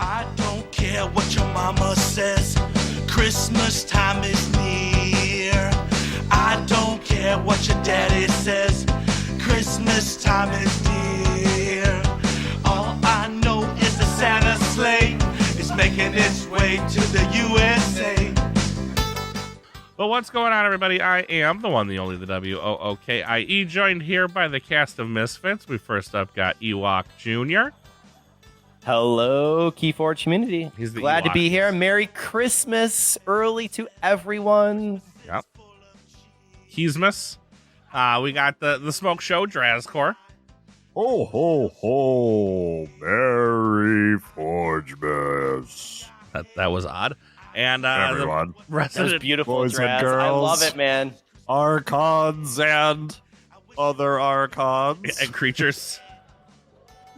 I don't care what your mama says. Christmas time is near. I don't care what your daddy says. Christmas time is near. All I know is the Santa sleigh is making its way to the USA. Well, what's going on, everybody? I am the one, the only, the WOOKIE, joined here by the cast of Misfits. We first up got Ewok Jr. Hello, Keyforge community. He's the Glad Ewok. to be here. Merry Christmas early to everyone. Yep. Heismus. We got the Smoke Show, Drazcor. Ho, ho, ho. Merry Forgemas. That was odd. And Everyone. the resident That was beautiful, boys and Draz. I girls. love it, man. Archons and other Archons. and creatures.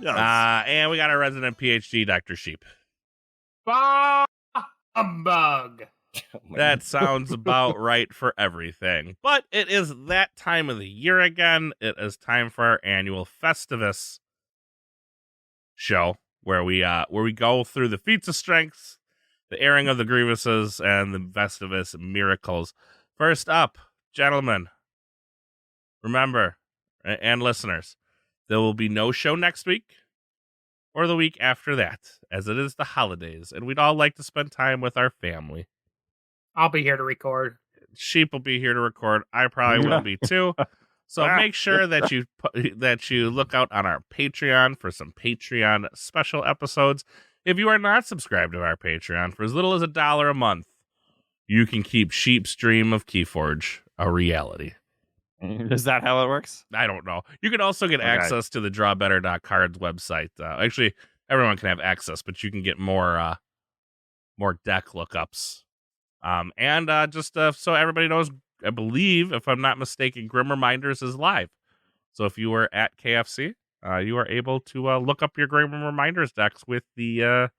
Yes. And we got our resident PhD, Dr. Sheep. Humbug. That sounds about right for everything. But it is that time of the year again. It is time for our annual Festivus show, where we go through the feats of strength, the airing of the grievances, and the Festivus miracles. First up, gentlemen, remember, and listeners, there will be no show next week or the week after that, as it is the holidays, and we'd all like to spend time with our family. I'll be here to record. Sheep will be here to record. I probably will be too. So make sure that you look out on our Patreon for some Patreon special episodes. If you are not subscribed to our Patreon, for as little as $1 a month, you can keep Sheep's dream of Keyforge a reality. Is that how it works? I don't know. You can also get access to the drawbetter.cards website. Actually, everyone can have access, but you can get more deck lookups. Just so everybody knows, I believe, if I'm not mistaken, Grim Reminders is live. So if you were at KFC, you are able to look up your Grim Reminders decks with the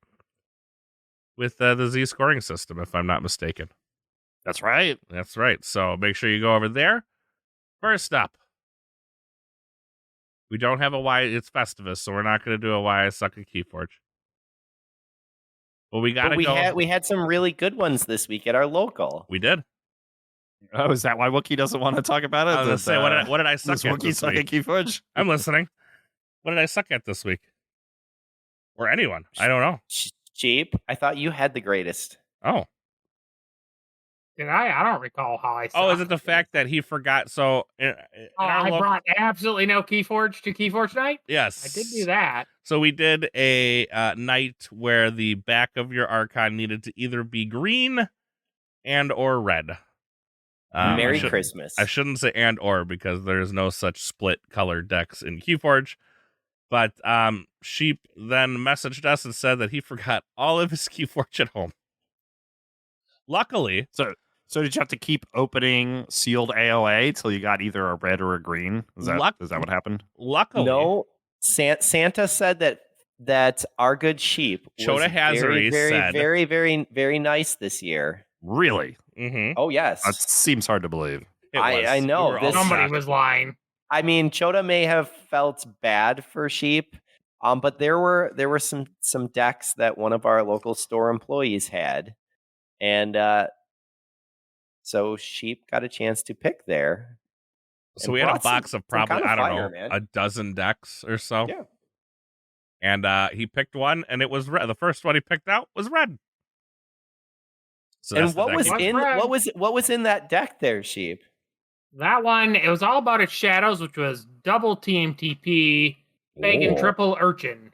Z scoring system, if I'm not mistaken. That's right. That's right. So make sure you go over there. First up, we don't have a Why It's Festivus, so we're not going to do a Why I Suck at Keyforge. But we got to go. We had some really good ones this week at our local. We did. Oh, is that why Wookie doesn't want to talk about it? I was going to say, what did I suck Does at Wookie this suck week? at Keyforge? I'm listening. What did I suck at this week? Or anyone? I don't know. Sheep, I thought you had the greatest. Oh. Did I? I don't recall how I. Oh, is it the fact that he forgot? So, I brought absolutely no Keyforge to Keyforge night. Yes, I did do that. So we did a night where the back of your Archon needed to either be green and or red. Merry Christmas. I shouldn't say and or because there's no such split color decks in Keyforge. But Sheep then messaged us and said that he forgot all of his Keyforge at home. Luckily, So did you have to keep opening sealed AOA till you got either a red or a green? Is that what happened? Luckily, no. Santa said that our good Sheep was Chota Hazari said very, very, very nice this year. Really? Mm-hmm. Oh yes, That seems hard to believe. I know. We were all Somebody shocked. was lying. I mean, Chota may have felt bad for Sheep, but there were some decks that one of our local store employees had, and so Sheep got a chance to pick there. So we had a box of probably, kind of I don't fire, know, man. a dozen decks or so. Yeah. And he picked one, and it was red. The first one he picked out was red. So And that's the what deck was he- in Red. what was in that deck there, Sheep? That one, it was all about its shadows, which was double TMTP, pagan Oh. triple urchin.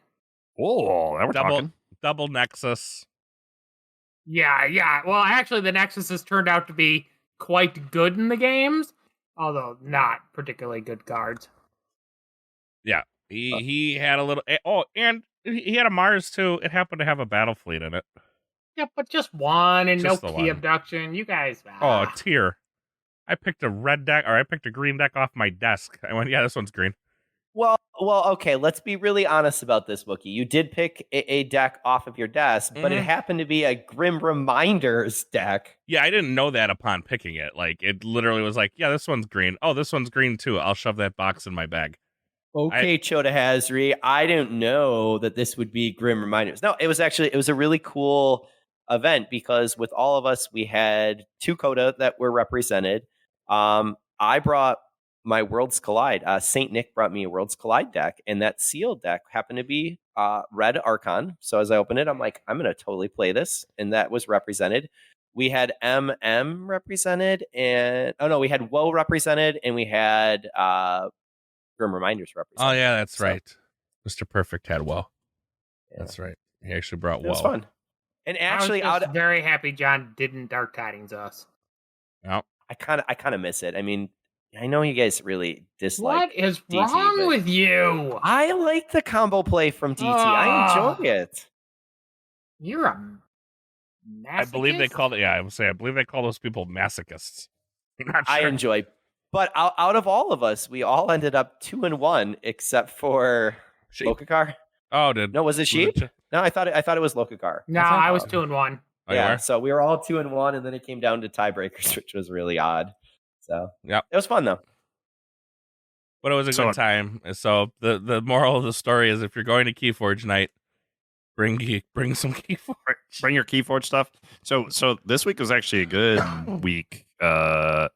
Oh, now we're talking. double Nexus. Yeah. Well, actually, the Nexuses turned out to be quite good in the games, although not particularly good cards. Yeah, he had a little. Oh, and he had a Mars too. It happened to have a battle fleet in it. Yeah, but just one and Just no the key one. abduction. You guys. Oh, a tier. I picked a red deck, or I picked a green deck off my desk. I went, yeah, this one's green. Well, okay. Let's be really honest about this, Wookie. You did pick a deck off of your desk, but it happened to be a Grim Reminders deck. Yeah, I didn't know that upon picking it. Like, it literally was like, yeah, this one's green. Oh, this one's green too. I'll shove that box in my bag. Okay, Chota Hazri. I didn't know that this would be Grim Reminders. No, it was a really cool event because with all of us, we had 2 coda that were represented. I brought my Worlds Collide. Saint Nick brought me a Worlds Collide deck, and that sealed deck happened to be red Archon. So as I opened it, I'm like, I'm going to totally play this, and that was represented. We had MM represented, and we had Woe represented, and we had Grim Reminders represented. Oh yeah, that's So, right. Mr. Perfect had Woe. yeah. That's right. He actually brought It was Woe. fun. And I actually, was just very happy John didn't Dark Tidings us. Yep. I kind of miss it. I mean, I know you guys really dislike. What is DT, wrong but with you? I like the combo play from DT. I enjoy it. You're a masochist? I believe they call it. Yeah, I would say I believe they call those people masochists. I'm not sure. I enjoy. But out of all of us, we all ended up 2-1, except for Sheep. Lokakar. Oh, No, was it Sheep? No, I thought it was Lokakar. No, I was 2-1. Oh, Yeah, you were? so we were all 2-1, and then it came down to tiebreakers, which was really odd. So Yep. it was fun though. But it was a good time. So the moral of the story is, if you're going to Keyforge night, bring some Keyforge. Bring your Keyforge stuff. So this week was actually a good week at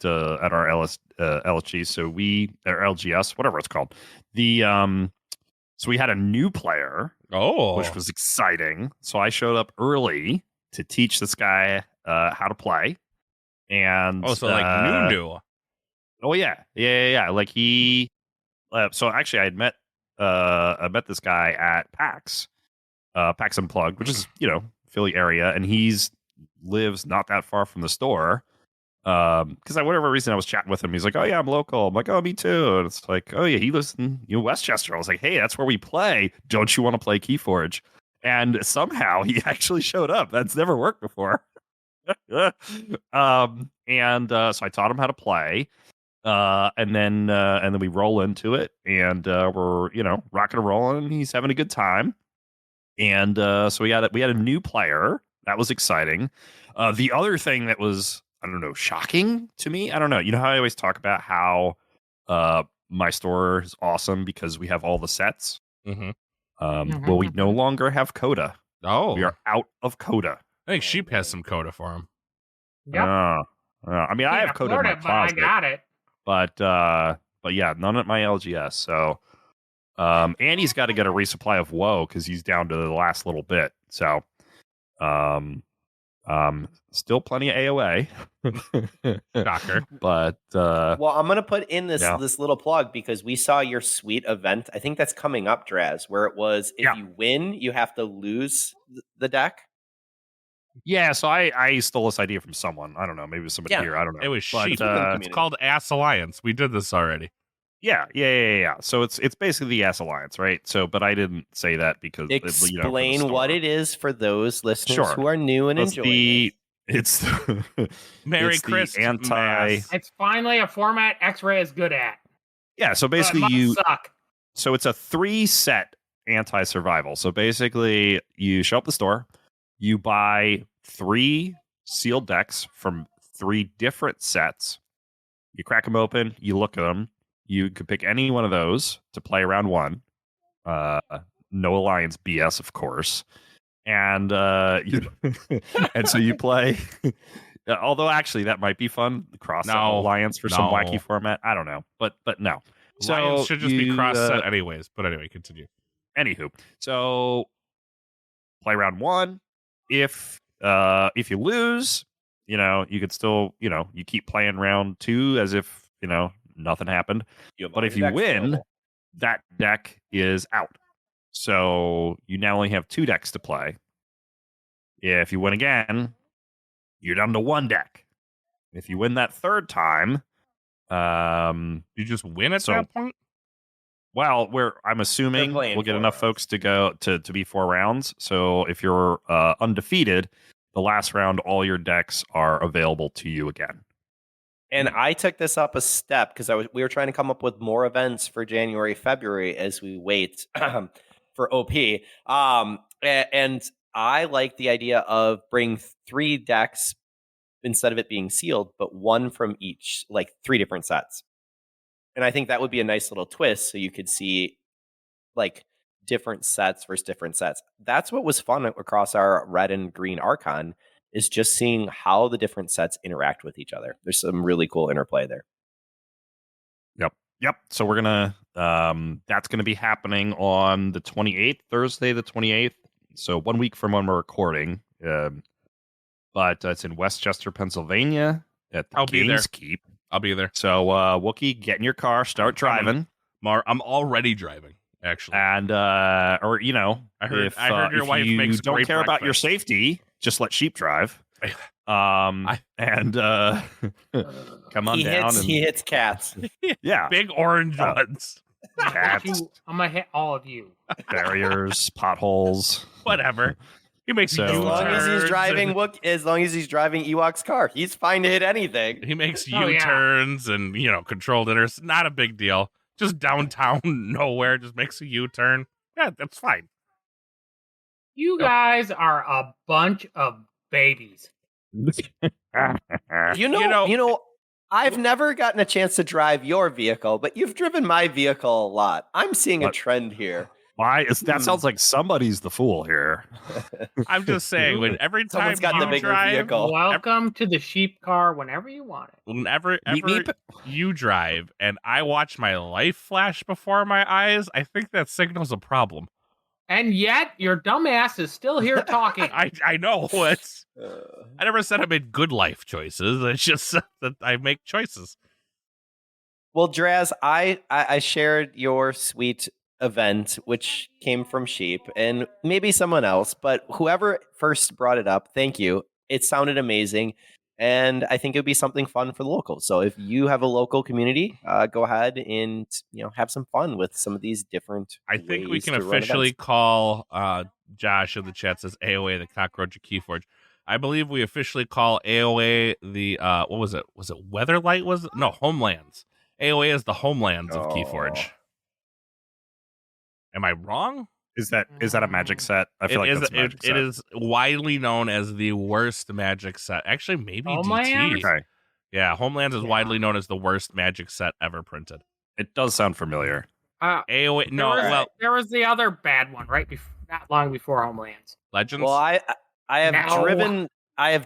our LSG. So or LGS, whatever it's called. So we had a new player, which was exciting. So I showed up early to teach this guy how to play. And so like new. Oh yeah. Like he. So actually, I met this guy at PAX, PAX Unplugged, which is Philly area, and he's lives not that far from the store. Because whatever reason I was chatting with him, he's like, "Oh yeah, I'm local." I'm like, "Oh, me too." And it's like, "Oh yeah, he lives in Westchester." I was like, "Hey, that's where we play. Don't you want to play Keyforge?" And somehow he actually showed up. That's never worked before. So I taught him how to play. And then we roll into it, and we're rocking and rolling. He's having a good time, and so we had a new player that was exciting. The other thing that was, I don't know, shocking to me. I don't know. You know how I always talk about how my store is awesome because we have all the sets. Mm-hmm. Well, we no longer have Coda. Oh, we are out of Coda. I think Sheep has some Coda for him. Yep. I mean, I have Coda in my closet. But I got it. But yeah, none at my LGS. So, and he's got to get a resupply of Woe because he's down to the last little bit. So, still plenty of AOA. Shocker. But well, I'm gonna put in this little plug because we saw your sweet event. I think that's coming up, Draz, where it was if you win, you have to lose the deck. Yeah, so I stole this idea from someone. I don't know, maybe it was somebody here. I don't know. It was Sheep. But, it's called Ass Alliance. We did this already. Yeah. So it's basically the Ass Alliance, right? So, but I didn't say that because explain what it is for those listeners who are new and enjoying it. It's Merry Christmas. It's finally a format X-Ray is good at. Yeah, so basically suck. So it's a 3-set anti-survival. So basically, you show up at the store, you buy 3 sealed decks from 3 different sets. You crack them open, you look at them. You could pick any one of those to play round 1. No Alliance BS, of course. And and so you play. Although actually that might be fun. Cross Alliance for some wacky format. I don't know, but no. Alliance should just be cross set anyways. But anyway, continue. Anywho, so play round 1. If you lose, you could still you keep playing round 2 as if nothing happened. But if you win, that deck is out. So you now only have 2 decks to play. If you win again, you're down to 1 deck. If you win that 3rd time, you just win at that point? Well, I'm assuming we'll get enough folks to go to be 4 rounds. So if you're undefeated, the last round, all your decks are available to you again. And I took this up a step because we were trying to come up with more events for January, February as we wait for OP. And I like the idea of bring 3 decks instead of it being sealed, but 1 from each, like 3 different sets. And I think that would be a nice little twist, so you could see like different sets versus different sets. That's what was fun across our red and green Archon, is just seeing how the different sets interact with each other. There's some really cool interplay there. Yep. So we're gonna that's gonna be happening on the 28th, Thursday the 28th. So 1 week from when we're recording. But it's in Westchester, Pennsylvania at the I'll be there. King's Keep. I'll be there. So Wookie, get in your car, start driving. I'm already driving, actually. And or I heard your if wife you makes don't great care about your breakfast. safety, just let sheep drive. Come on down. He hits cats. Yeah, Big orange ones. cats, I'm gonna hit all of you. barriers, potholes. Whatever. He makes So, As long as he's U-turns driving, and- as long as he's driving Ewok's car, he's fine to hit anything. He makes Oh, yeah. U-turns and, controlled inters. Not a big deal. Just downtown nowhere, just makes a U-turn. Yeah, that's fine. You guys are a bunch of babies. You know, I've never gotten a chance to drive your vehicle, but you've driven my vehicle a lot. I'm seeing a What? trend here. That sounds like somebody's the fool here. I'm just saying, when every time Someone's got the you bigger drive, vehicle. Welcome to the sheep car whenever you want it. whenever Meep, meep. you drive and I watch my life flash before my eyes, I think that signals a problem. And yet, your dumbass is still here talking. I know. I never said I made good life choices. It's just said that I make choices. Well, Draz, I shared your sweet event, which came from Sheep, and maybe someone else, but whoever first brought it up, thank you. It sounded amazing, and I think it would be something fun for the locals. So if you have a local community, go ahead and have some fun with some of these different. I think we ways can to run officially events. call Josh in the chat says AOA the cockroach of Keyforge. I believe we officially call AOA the what was it? Was it Weatherlight? No, Homelands. AOA is the Homelands of Keyforge. Am I wrong? Is that a magic set? I feel like that's a magic set. It is widely known as the worst magic set. Actually, maybe Homelands? DT. Okay. Yeah, Homelands is widely known as the worst magic set ever printed. It does sound familiar. AOA, no, there was the other bad one not long before Homelands. Legends. Well, I have No.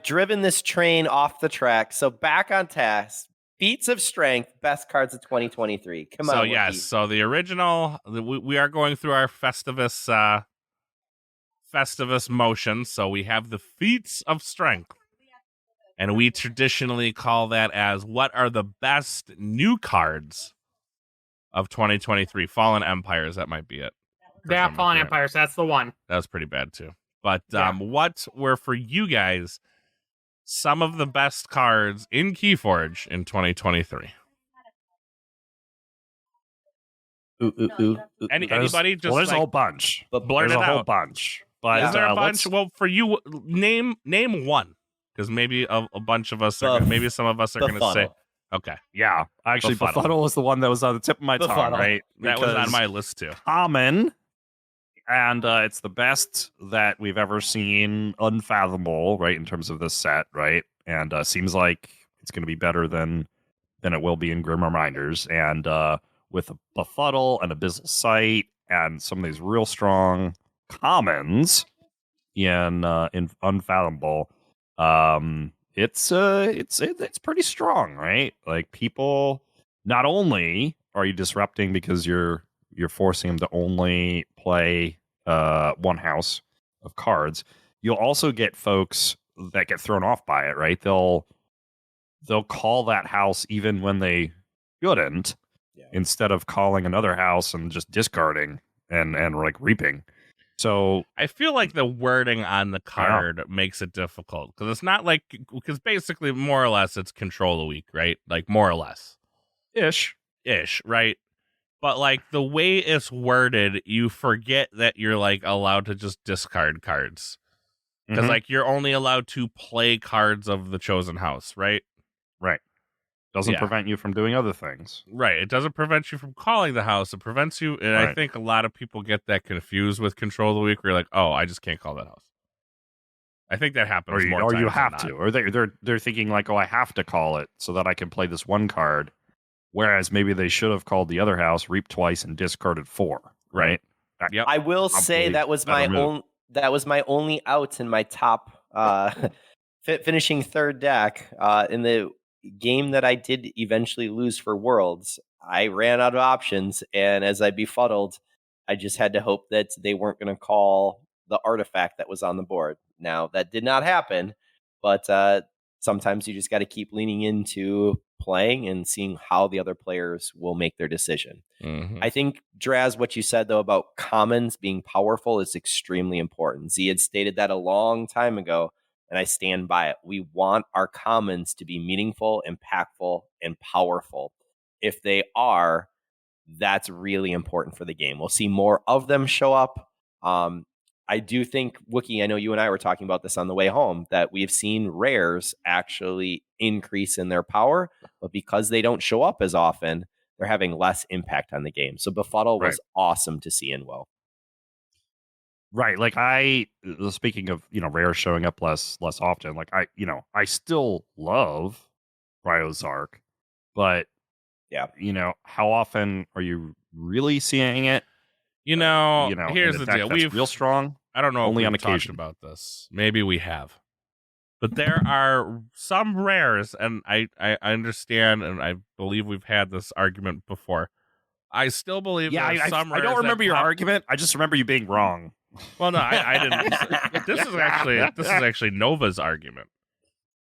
driven this train off the track. So back on task. Feats of Strength, best cards of 2023. Come on. So Wookie. yes, so the original, we are going through our Festivus motion. So we have the Feats of Strength, and we traditionally call that as what are the best new cards of 2023. Fallen Empires, that might be it. Yeah, Fallen Empires, that's the one. That was pretty bad too. But Yeah. what were for you guys some of the best cards in Keyforge in 2023? Anybody just there's a like, whole bunch. But blurt There's it a whole out. bunch. But Is there a let's- bunch? Well, for you, name one, because maybe a bunch of us are. Maybe some of us are going to say, okay, Yeah, actually, Befuddle. Befuddle was the one that was on the tip of my tongue, Befuddle. right? that was on Because my list too. common, and it's the best that we've ever seen. Unfathomable, right, in terms of this set, right? And seems like it's going to be better than it will be in Grim Reminders. And with a Befuddle and Abyssal Sight and some of these real strong commons in Unfathomable, it's pretty strong, right? Like, people, not only are you disrupting because you're forcing them to only play one house of cards, you'll also get folks that get thrown off by it, right? They'll call that house even when they shouldn't, instead of calling another house and just discarding and like reaping. So I feel like the wording on the card makes it difficult, because it's not like, because basically more or less it's control a week, right? Like more or less ish, right? But like the way it's worded, you forget that you're like allowed to just discard cards, because Mhm. like you're only allowed to play cards of the chosen house, right? Right. Doesn't Yeah. prevent you from doing other things. Right. It doesn't prevent you from calling the house. It prevents you. And I Right. think a lot of people get that confused with Control of the Week, where you're like, oh, I just can't call that house. I think that happens more Or times you than have not. to. Or they're thinking like, oh, I have to call it so that I can play this one card. Whereas maybe they should have called the other house reap twice and discarded 4, right? Yep. I will say Probably that was my better move. that was my only out in my top finishing third deck in the game that I did eventually lose for Worlds. I ran out of options, and as I befuddled, I just had to hope that they weren't going to call the artifact that was on the board. Now, that did not happen, but sometimes you just got to keep leaning into playing and seeing how the other players will make their decision. Mhm. I think, Draz, what you said, though, about commons being powerful is extremely important. Z had stated that a long time ago, and I stand by it. We want our commons to be meaningful, impactful, and powerful. If they are, that's really important for the game. We'll see more of them show up. I do think, Wookie, I know you and I were talking about this on the way home, that we've seen rares actually increase in their power, but because they don't show up as often, they're having less impact on the game. So Befuddle was awesome to see in WoW. Right. Like speaking of, rare showing up less often, like I still love Bryozark, but yeah, how often are you really seeing it? Here's the deal. We've real strong. I don't know only if on we've occasion talked about this. Maybe we have. But there are some rares, and I understand, and I believe we've had this argument before. I still believe there are some rares. I don't remember your argument. I just remember you being wrong. Well, no, I didn't. This is actually Nova's argument.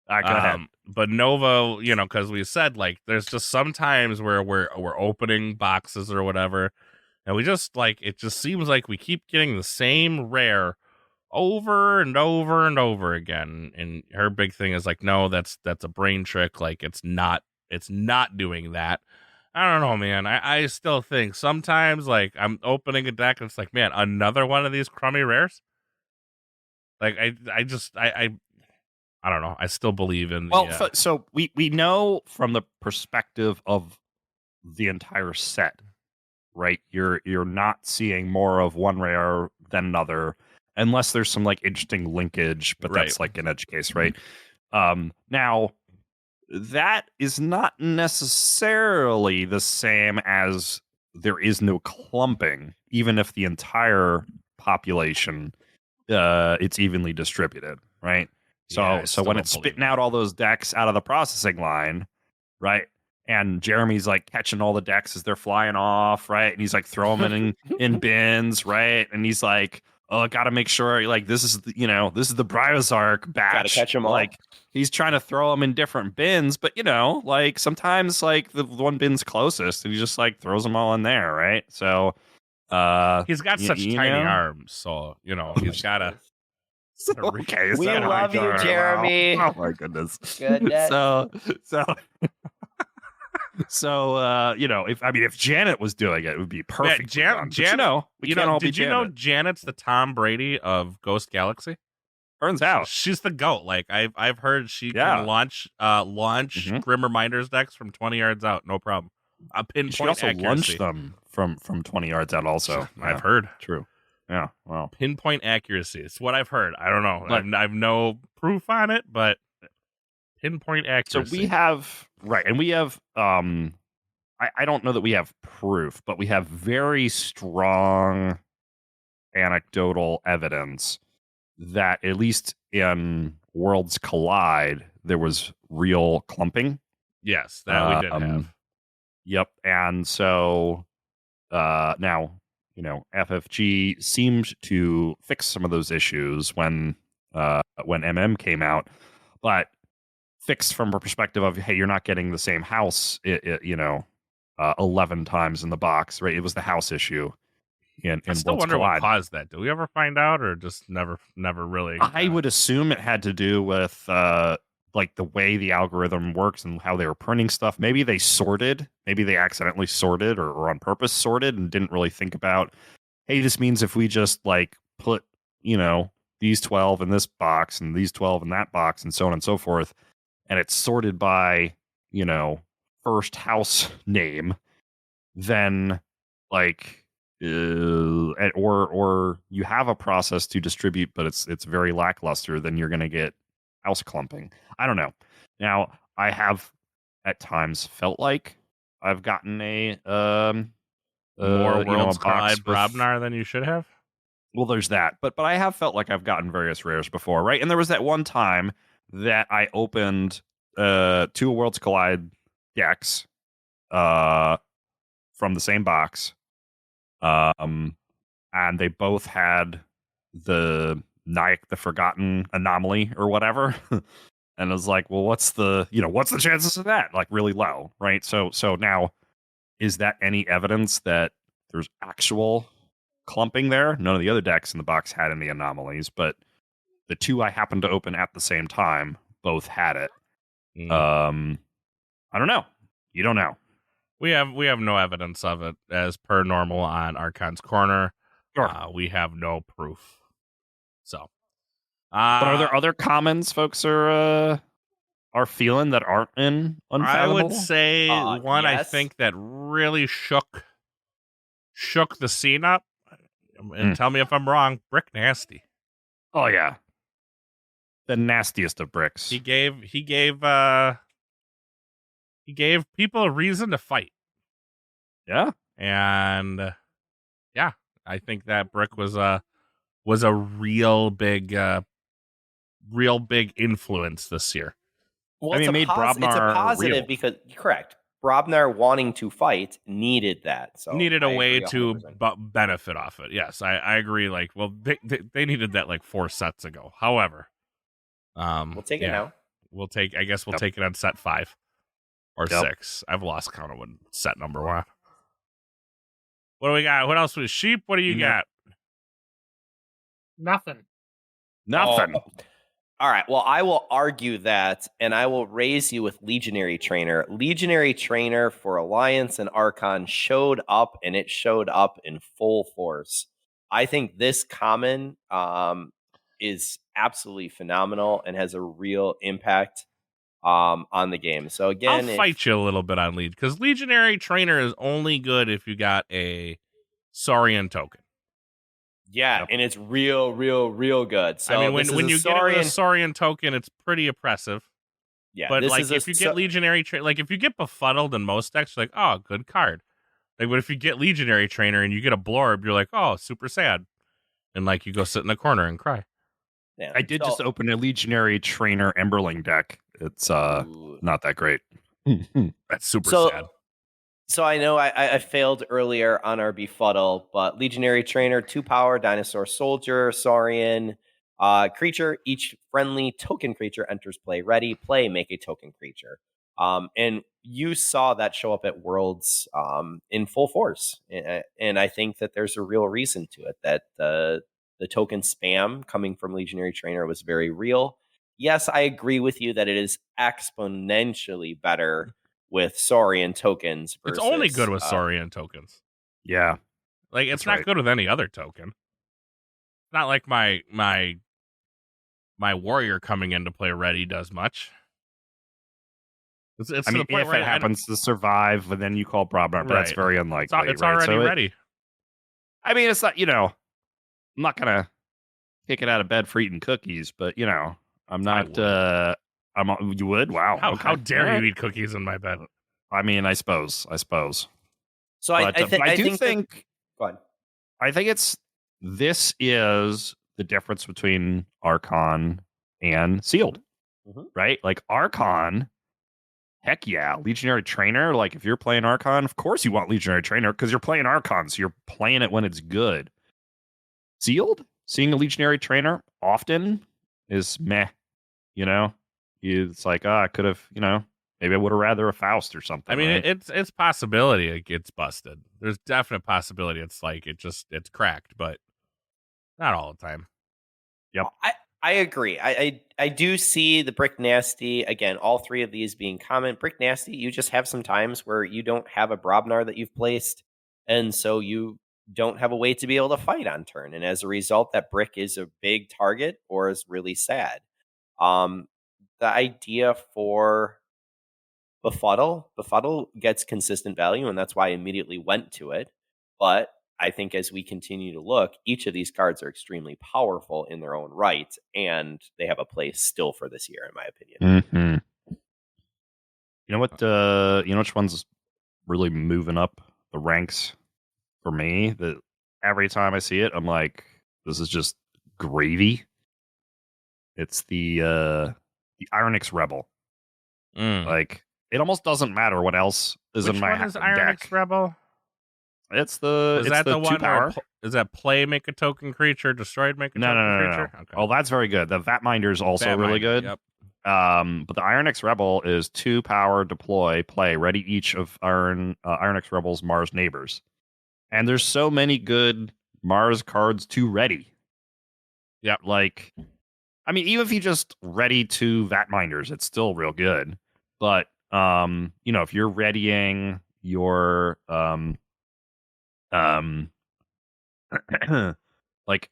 Go ahead. But Nova, because we said like there's just some times where we're opening boxes or whatever, and we just it just seems like we keep getting the same rare over and over and over again. And her big thing is like, no, that's a brain trick. Like it's not doing that. I don't know, man. I still think sometimes like I'm opening a deck and it's like, man, another one of these crummy rares. Like I don't know. I still believe in the so we know from the perspective of the entire set, right? You're not seeing more of one rare than another unless there's some like interesting linkage, but that's like an edge case, right? Now that is not necessarily the same as there is no clumping, even if the entire population it's evenly distributed, right? So when it's spitting out all those decks out of the processing line, right? And Jeremy's like catching all the decks as they're flying off, right? And he's like throwing them in bins, right? And he's like, oh, gotta make sure like this is the Bryozark batch. Gotta catch them all. Like he's trying to throw them in different bins, but like sometimes like the one bin's closest and he just like throws them all in there, right? So he's got such tiny arms, so he's gotta. Okay, we love you, Jeremy. Oh my goodness. Goodness. So if Janet was doing it, it would be perfect. Janet, did you know Janet's the Tom Brady of Ghost Galaxy? Turns out she's the GOAT. Like I've heard she can launch Grim Reminders decks from 20 yards out, no problem. A pinpoint she also accuracy. launched them from 20 yards out. Also, I've heard. True. Yeah. Well, pinpoint accuracy. It's what I've heard. I don't know. I've no proof on it, but pinpoint accuracy. So we have and we have. I don't know that we have proof, but we have very strong anecdotal evidence that at least in Worlds Collide there was real clumping. Yes, that we did have. Yep, and so now. FFG seemed to fix some of those issues when MM came out, but fixed from a perspective of, hey, you're not getting the same house, 11 times in the box, right? It was the house issue. I still Worlds wonder Collide. what caused that. Do we ever find out, or just never really? I would assume it had to do with like the way the algorithm works and how they were printing stuff. Maybe they accidentally sorted or on purpose sorted and didn't really think about, hey, this means if we just like put, these 12 in this box and these 12 in that box and so on and so forth, and it's sorted by, first house name, then like, or you have a process to distribute, but it's very lackluster, then you're going to get house clumping. I don't know. Now, I have at times felt like I've gotten a More Worlds a box Collide with- Brobnar than you should have. Well, there's that, but I have felt like I've gotten various rares before, right? And there was that one time that I opened 2 Worlds Collide decks from the same box, and they both had the Nyack the Forgotten anomaly or whatever. And I was like, well, what's the chances of that? Like really low, right? So now, is that any evidence that there's actual clumping there? None of the other decks in the box had any anomalies, but the 2 I happened to open at the same time both had it. I don't know. You don't know. We have no evidence of it as per normal on Archon's Corner. Sure. We have no proof. So, But are there other commons folks are feeling that aren't in Unfathomable? I would say one I yes. think that really shook the scene up. And tell me if I'm wrong. Brick Nasty. Oh yeah, the nastiest of bricks. He gave people a reason to fight. Yeah, And yeah, I think that brick was a real big influence this year. Well, I mean, it's, it made it's a Brobnar positive real. because correct. Brobnar wanting to fight needed that. So Needed a I way agree to 100%. benefit off it. Yes, I agree. Like, well, they needed that like 4 sets ago. However, We'll take it now. I guess we'll Yep. take it on set 5 or Yep. 6. I've lost count of what set number we're on. What do we got? What else was sheep? What do you Yeah. got? Nothing. Nothing. Oh. All right. Well, I will argue that, and I will raise you with Legionary Trainer. Legionary Trainer for Alliance and Archon showed up, and it showed up in full force. I think this common is absolutely phenomenal and has a real impact on the game. So again, I'll fight you a little bit on lead because Legionary Trainer is only good if you got a Saurian token. yeah, and it's real good. So I mean, this when is you a get a Saurian, Saurian token, it's pretty oppressive. yeah, But this like, is if you get Legionary Trainer, like if you get Befuddled in most decks, you're like, oh, good card. Like, but if you get Legionary Trainer and you get a Blorb, you're like, oh, super sad, and like you go sit in the corner and cry. yeah, I did so- just open a Legionary Trainer Emberling deck. It's Ooh. not that great. That's super So- sad. So I know I failed earlier on our Befuddle, but Legionary Trainer, 2-power, Dinosaur Soldier, Saurian, creature. Each friendly token creature enters play. Ready, play, make a token creature. And you saw that show up at Worlds in full force. And I think that there's a real reason to it, that the token spam coming from Legionary Trainer was very real. Yes, I agree with you that it is exponentially better with Saurian tokens. It's Versus, only good with Saurian tokens. Yeah. Like, it's That's not right. good with any other token. Not like my warrior coming into play ready does much. It's I to mean, the point if where it happens to survive, and then you call Brobnar, that's Right. very it's unlikely. right? already So ready. I mean, it's not, I'm not going to kick it out of bed for eating cookies, but, I'm not, you would? Wow. How okay. dare All right. you eat cookies in my bed? I mean, I suppose. So But, I do think. think, Go ahead. I think this is the difference between Archon and Sealed, Mhm. right? Like Archon, heck yeah, Legionary Trainer. Like if you're playing Archon, of course you want Legionary Trainer because you're playing Archon, so you're playing it when it's good. Sealed, seeing a Legionary Trainer often is meh. It's like, I could have, maybe I would have rather a Faust or something. I mean, right? it's possibility it gets busted. There's definite possibility it's like it's cracked, but not all the time. I agree. I do see the Brick Nasty, again, all 3 of these being common. Brick Nasty, you just have some times where you don't have a Brobnar that you've placed, and so you don't have a way to be able to fight on turn. And as a result, that brick is a big target or is really sad. The idea for Befuddle gets consistent value, and that's why I immediately went to it. But I think as we continue to look, each of these cards are extremely powerful in their own right, and they have a place still for this year, in my opinion. You know what? You know which one's really moving up the ranks for me. That every time I see it, I'm like, this is just gravy. It's the Ironix Rebel. Like, it almost doesn't matter what else is Which in my one is deck. Ironix Rebel? It's the Is that the one power. where is that play make a token creature, destroyed make a No, token no. creature? Okay. Oh, that's very good. The Vatminder is also really good. Yep. But the Ironix Rebel is 2 power, deploy, play, ready each of Ironix Rebel's Mars neighbors. And there's so many good Mars cards to ready. Yep. Like, I mean, even if you just ready 2 Vatminders, it's still real good. But if you're readying your like,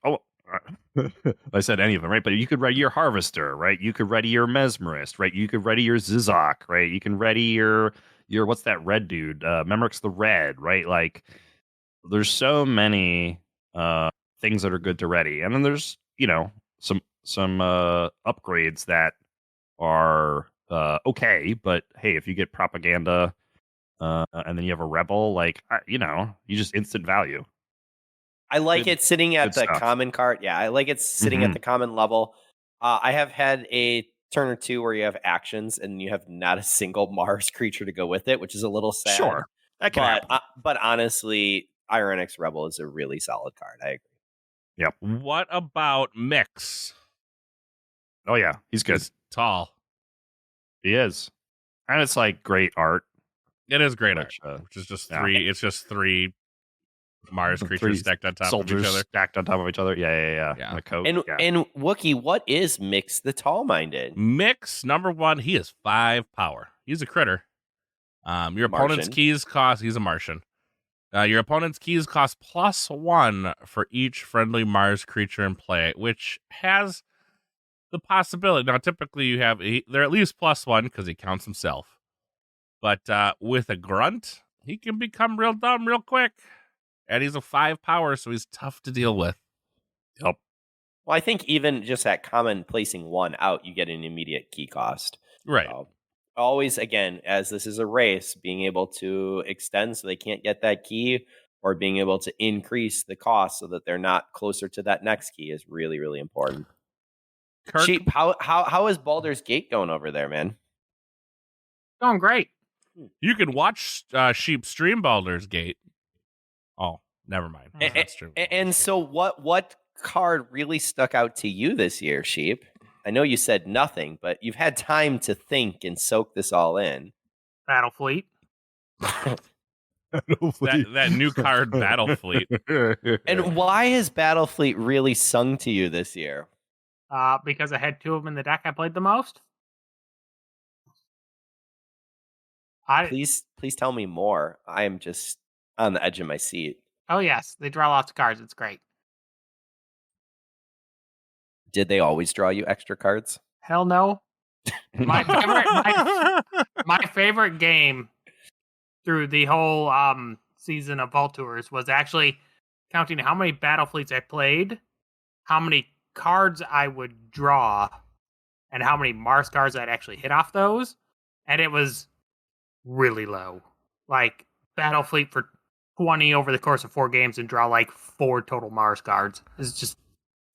I said any of them, right? But you could ready your Harvester, right? You could ready your Mesmerist, right? You could ready your Zizok, right? You can ready your what's that red dude? Memrix the Red, right? Like, there's so many things that are good to ready, and then there's some upgrades that are okay, but hey, if you get propaganda and then you have a rebel, like you just instant value. I like it sitting at the stuff. common card. Yeah, I like it sitting at the common level. I have had a turn or two where you have actions and you have not a single Mars creature to go with it, which is a little sad. Sure, that can happen. But honestly, Ironix Rebel is a really solid card. I agree. Yep. What about Mix? Oh yeah, he's good. He's tall. He is, and it's like great art. It is great Which, art, which is just yeah. 3. It's just 3 Mars creatures 3 stacked on top soldiers of each other. stacked on top of each other. Yeah. And a coat. And yeah. and Wookie, what is Mix the Tall Minded? Mix, number 1, he is 5 power. He's a critter. Your opponent's Martian. keys cost, he's a Martian. Your opponent's keys cost +1 for each friendly Mars creature in play, which has the possibility. Now, typically they're at least +1 because he counts himself. But with a grunt, he can become real dumb real quick. And he's a 5 power, so he's tough to deal with. Yep. Well, I think even just at common placing 1 out, you get an immediate key cost. Right. So, always, again, as this is a race, being able to extend so they can't get that key, or being able to increase the cost so that they're not closer to that next key is really, really important. Kirk, Sheep, how is Baldur's Gate going over there, man? Going great. you can watch Sheep stream Baldur's Gate. Oh, never mind. It's not streaming. And so what card really stuck out to you this year, Sheep? I know you said nothing, but you've had time to think and soak this all in. Battlefleet. that new card, Battlefleet. And why has Battlefleet really sung to you this year? Because I had 2 of them in the deck I played the most. Please tell me more. I am just on the edge of my seat. Oh yes, they draw lots of cards. It's great. Did they always draw you extra cards? Hell no. My favorite game through the whole season of Vault Tours was actually counting how many Battlefleets I played, how many cards I would draw, and how many Mars cards I'd actually hit off those. And it was really low. Like Battlefleet for 20 over the course of 4 games and draw like 4 total Mars cards. It's just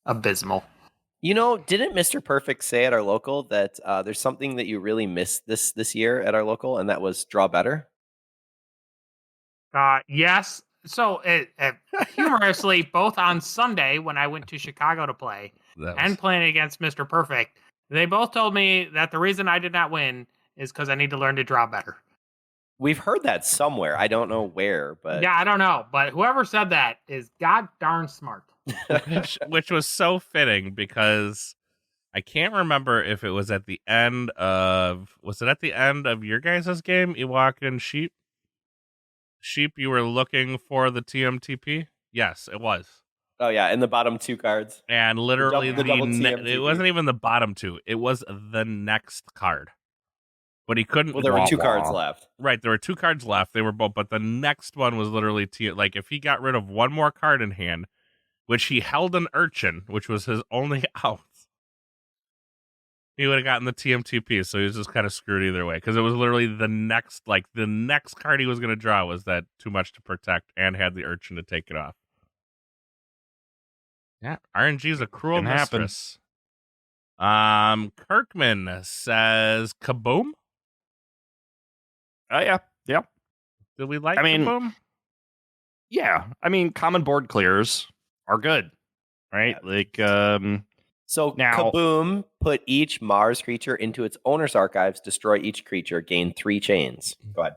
abysmal. You know, didn't Mr. Perfect say at our local that there's something that you really missed this year at our local, and that was draw better? Yes. So humorously, both on Sunday when I went to Chicago to play and playing against Mr. Perfect, they both told me that the reason I did not win is because I need to learn to draw better. We've heard that somewhere. I don't know where, but yeah, I don't know. But whoever said that is god darn smart. which was so fitting because I can't remember if it was at the end of your guys' game, Ewok and Sheep? Sheep, you were looking for the TMTP? Yes, it was. Oh yeah, in the bottom 2 cards. And literally The double it wasn't even the bottom 2. It was the next card. But he couldn't. Well, there were 2 cards left. Right, there were 2 cards left. They were both, but the next one was literally like if he got rid of one more card in hand, which he held an Urchin, which was his only out. He would have gotten the TMTP, so he was just kind of screwed either way. Because it was literally the next card he was going to draw was that too much to protect and had the Urchin to take it off. Yeah, RNG is a cruel Can happen. mistress. Kirkman says Kaboom. Oh yeah. Did we like I mean, Kaboom? Yeah. I mean, common board clears are good, right? Like, So Now- Kaboom, put each Mars creature into its owner's archives, destroy each creature, gain 3 chains. Go ahead.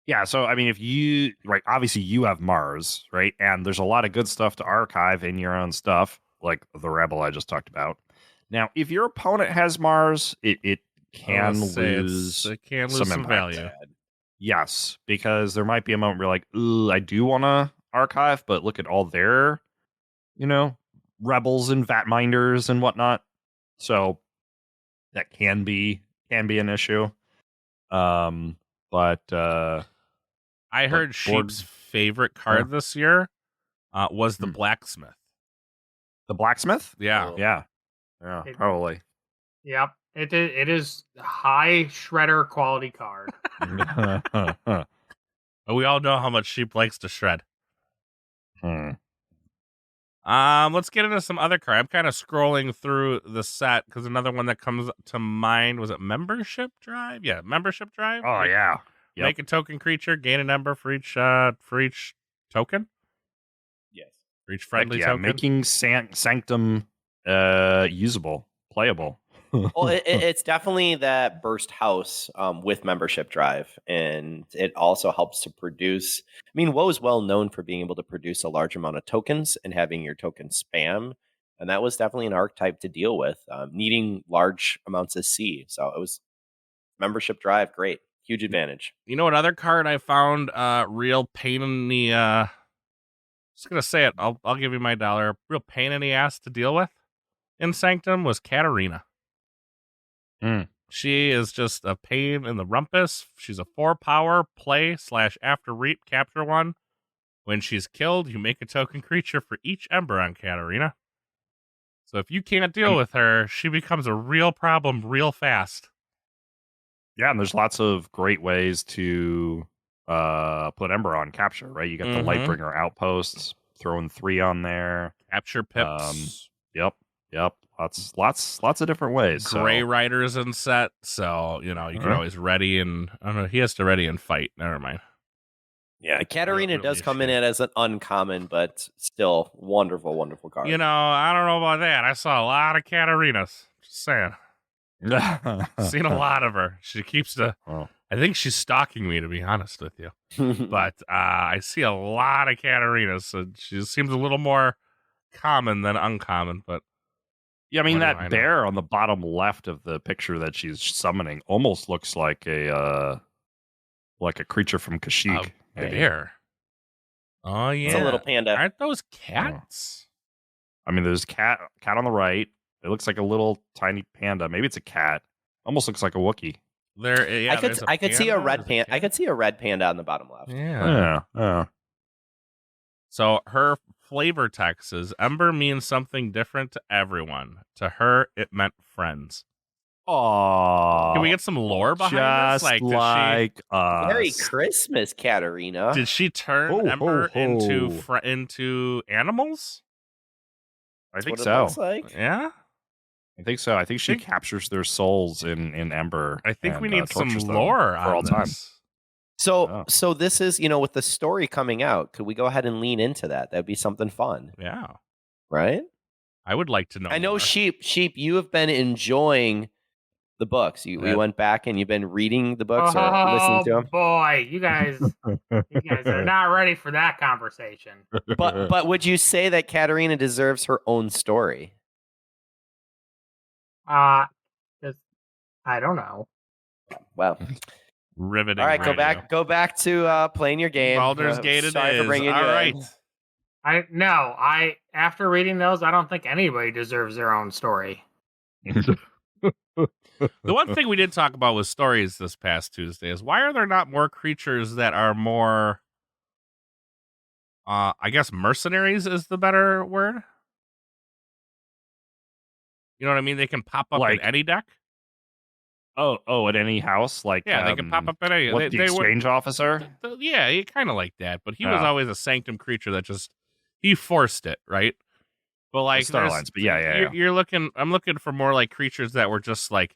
yeah. So, I mean, if you, right, obviously you have Mars, right? And there's a lot of good stuff to archive in your own stuff, like the Rebel I just talked about. Now, if your opponent has Mars, it can lose It can lose some some impact. value. Yes, because there might be a moment where you're like, ooh, I do want to archive, but look at all their, rebels and vatminders and whatnot. So that can be an issue. But I heard board- Sheep's favorite card this year was the Blacksmith. the blacksmith, Yeah. Oh. yeah, It- probably. Yep. It is high shredder quality card. But we all know how much Sheep likes to shred. Let's get into some other card. I'm kind of scrolling through the set because another one that comes to mind was it Membership Drive? Yeah, Membership Drive. Oh yeah. Yep. Make a token creature, gain a number for each token, Yes. for each Heck friendly yeah, token. making Sanctum usable, playable. Well, it's definitely that burst house with membership drive, and it also helps to produce. I mean, WoW is well known for being able to produce a large amount of tokens and having your tokens spam, and that was definitely an archetype to deal with, needing large amounts of C. So it was membership drive, great, huge advantage. You know what other card I found real pain in the just gonna say it, I'll give you my dollar. Real pain in the ass to deal with in Sanctum was Katarina. She is just a pain in the rumpus. She's a 4-power play / after reap capture 1. When she's killed, you make a token creature for each ember on Katarina. So if you can't deal with her, she becomes a real problem real fast. Yeah, and there's lots of great ways to put Ember on capture, right? You got the Lightbringer outposts, throwing 3 on there. Capture pips. Yep. Lots of different ways. Gray So. Riders in set, so you can always ready and I don't know. He has to ready and fight. Never mind. Yeah, Katarina really does come in shit. as an uncommon, but still wonderful, wonderful card. I don't know about that. I saw a lot of Katarinas. Just saying. Seen a lot of her. She keeps the. Oh. I think she's stalking me, to be honest with you. But I see a lot of Katarinas, so she seems a little more common than uncommon. But Yeah, I mean What do I that know? bear on the bottom left of the picture that she's summoning almost looks like a creature from Kashyyyk. maybe. bear. Oh yeah, It's a little panda. Aren't those cats? I mean, there's cat on the right. It looks like a little tiny panda. Maybe it's a cat. Almost looks like a Wookiee. There, yeah, there's a I could see a panda, red there's panda. I could see a red panda on the bottom left. Yeah. Yeah. So her flavor text is Ember means something different to everyone. To her, it meant friends. Aww. Can we get some lore behind just this? like us. Merry Christmas, Katarina. Did she turn Ho, ho, Ember ho. into animals? I think That's what it so. looks like. Yeah. I think so. I think she captures their souls in Ember. I think we and, need some tortures them lore for on all time. this. So this is, with the story coming out, could we go ahead and lean into that? That'd be something fun, Yeah. right? I would like to know. I know more. Sheep, you have been enjoying the books. We went back and you've been reading the books or listening to them. Boy, you guys are not ready for that conversation. But would you say that Katarina deserves her own story? Just, I don't know. Well, Riveting. all right, radio. go back to playing your game. Baldur's Gate it sorry is. for bringing All you right. in. After reading those, I don't think anybody deserves their own story. The one thing we did talk about with stories this past Tuesday is why are there not more creatures that are more I guess mercenaries is the better word? You know what I mean? They can pop up in Like- any deck. Oh, at any house, like Yeah, they can pop up at any. What, the exchange officer? Yeah, kind of like that. But he was Yeah. always a sanctum creature that just he forced it, right? But like Starlines, but yeah. You're looking. I'm looking for more like creatures that were just like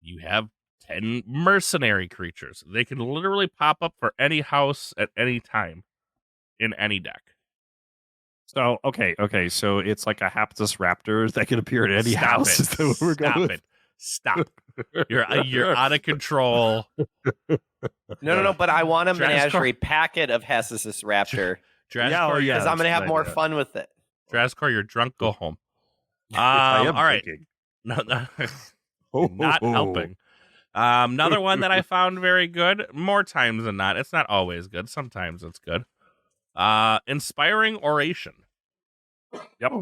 you have 10 mercenary creatures. They can literally pop up for any house at any time in any deck. So okay, so it's like a Haptus Raptor that can appear at any Stop house. it. Is that what we're going Stop with? it. Stop. You're out of control. No. But I want a Drascor- menagerie packet of Hessus Raptor Drascor, because I'm going to have more fun. fun with it. Drascor, you're drunk. Go home. I am all right. thinking. No, not helping. Another one that I found very good, more times than not. It's not always good. Sometimes it's good. Inspiring Oration. Yep.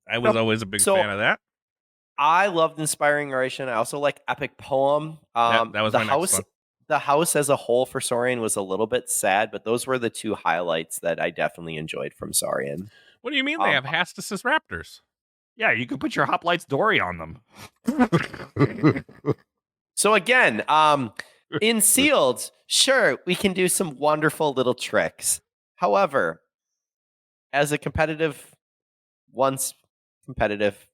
I was always a big fan of that. I loved Inspiring Oration. I also like Epic Poem. That was the my next house. one. The house as a whole for Saurian was a little bit sad, but those were the two highlights that I definitely enjoyed from Saurian. What do you mean they have Hastus Raptors? Yeah, you could put your Hoplites Dory on them. So again, in sealed, sure, we can do some wonderful little tricks. However, as a once competitive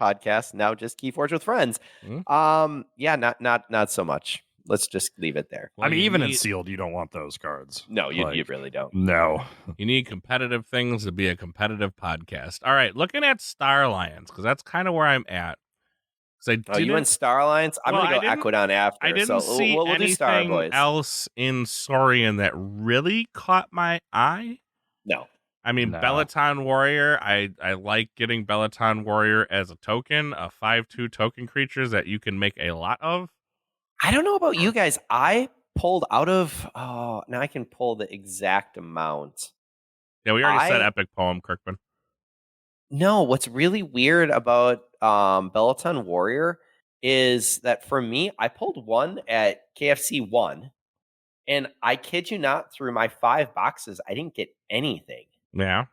podcast, now just Keyforge with friends. Yeah, not so much. Let's just leave it there. Well, I mean, you even in need- sealed, you don't want those cards. No, you Like- really don't. No. You need competitive things to be a competitive podcast. All right, looking at Star Alliance, because that's kind of where I'm at. Oh, you went Star Alliance? I'm Well, going to go Aquadon after. I didn't so see we'll do Star anything Boys. else in Saurian that really caught my eye. No. I mean, No. Bellaton Warrior, I like getting Bellaton Warrior as a token, a 5/2 token creature that you can make a lot of. I don't know about you guys. I pulled out of. Oh, now I can pull the exact amount. Yeah, we already said I- Epic Poem, Kirkman. No, what's really weird about Bellaton Warrior is that for me, I pulled one at KFC 1, and I kid you not, through my 5 boxes, I didn't get anything. Yeah.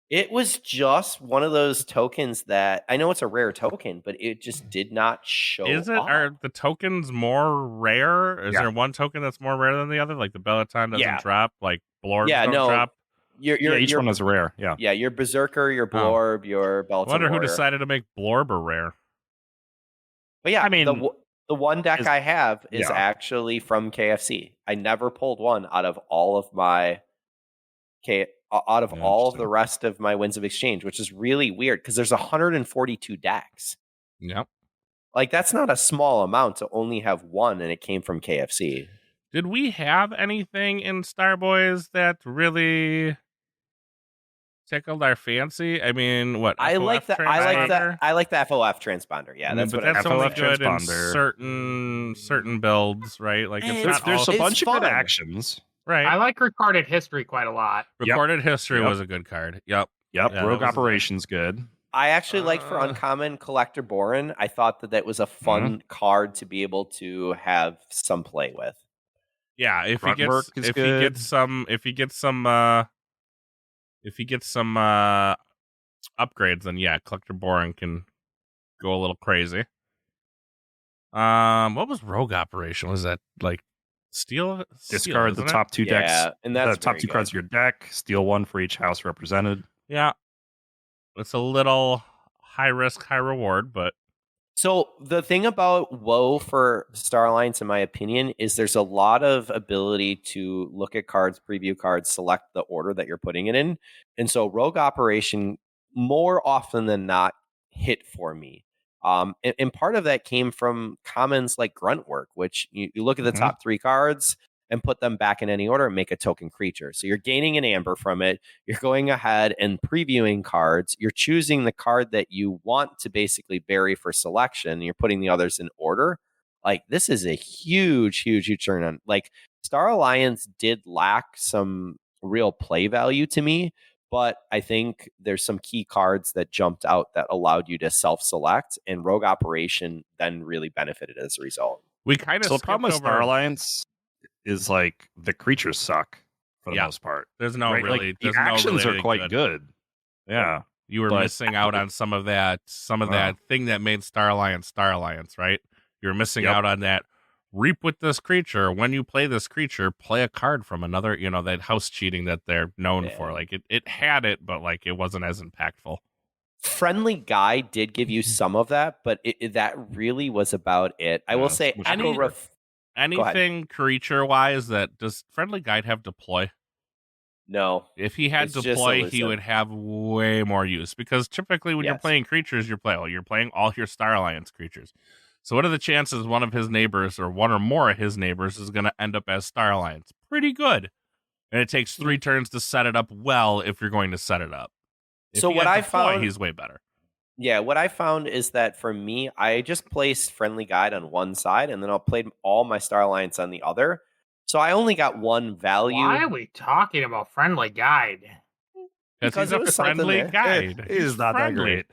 It was just one of those tokens that I know it's a rare token, but it just did not show Is it? up. Are the tokens more rare? Is Yeah. there one token that's more rare than the other? Like the Bellaton doesn't Yeah. drop, like Blorbs Yeah, don't no. drop? Each one is rare. Yeah. Yeah, your Berserker, your Blorb, your I Bellaton wonder who Warrior. decided to make Blorb rare. But yeah, I mean, the one deck is- I have is yeah. actually from KFC. I never pulled one out of all of my all of Interesting. the rest of my Winds of Exchange, which is really weird because there's 142 decks. Yep. Like that's not a small amount to only have one, and it came from KFC. Did we have anything in Starboys that really tickled our fancy? I mean, what? I like FOF the transponder? I like the FOF transponder. Yeah, I mean, that's but what that's FOF only good in transponder. certain builds, right? Like it's not There's all a bunch of fun. good actions. right. I like Recorded History quite a lot. Recorded history Yep. was a good card. Yep. Yep. Yeah, that Rogue was- Operation's good. I actually liked for Uncommon Collector Borin. I thought that was a fun card to be able to have some play with. Yeah, if he Rugwork gets is if he good. gets some upgrades, then yeah, Collector Boring can go a little crazy. What was Rogue Operation? Was that like steal? Discard the isn't it? top 2 decks. Yeah, and that's the top very 2 cards of your deck. Steal 1 for each house represented. Yeah, it's a little high risk, high reward, but So the thing about WoW for Star Alliance, in my opinion, is there's a lot of ability to look at cards, preview cards, select the order that you're putting it in. And so Rogue Operation, more often than not, hit for me. And part of that came from commons like Grunt Work, which you look at the Mhm. top 3 cards and put them back in any order and make a token creature. So you're gaining an amber from it. You're going ahead and previewing cards. You're choosing the card that you want to basically bury for selection. And you're putting the others in order. Like this is a huge turn on. Like Star Alliance did lack some real play value to me, but I think there's some key cards that jumped out that allowed you to self-select, and Rogue Operation then really benefited as a result. we kind of So the problem with Star Alliance is like the creatures suck for the Yeah. most part. There's no right? really. Like, there's the actions no are really quite good. Yeah. You were But- missing out on some of that thing that made Star Alliance, right? You were missing Yep. out on that. Reap with this creature. When you play this creature, play a card from another, that house cheating that they're known for. Yeah. Like it had it, but like it wasn't as impactful. Friendly Guy did give you some of that, but that really was about it. I will Yeah, say, which Echo is Ref- Anything creature wise that does Friendly Guide have deploy? no, If he had It's just deploy, he elusive. would have way more use because typically when you're Yes. playing creatures, you're playing all your Star Alliance creatures. So what are the chances one of his neighbors or one or more of his neighbors is going to end up as Star Alliance? Pretty good. And it takes 3 turns to set it up well if you're going to set it up. If So he what had I deploy, found- he's way better. Yeah, what I found is that for me, I just placed Friendly Guide on one side, and then I'll play all my Star Alliance on the other. So I only got one value. Why are we talking about Friendly Guide? Because he's it a was something friendly there. guide. It is not that friendly. great.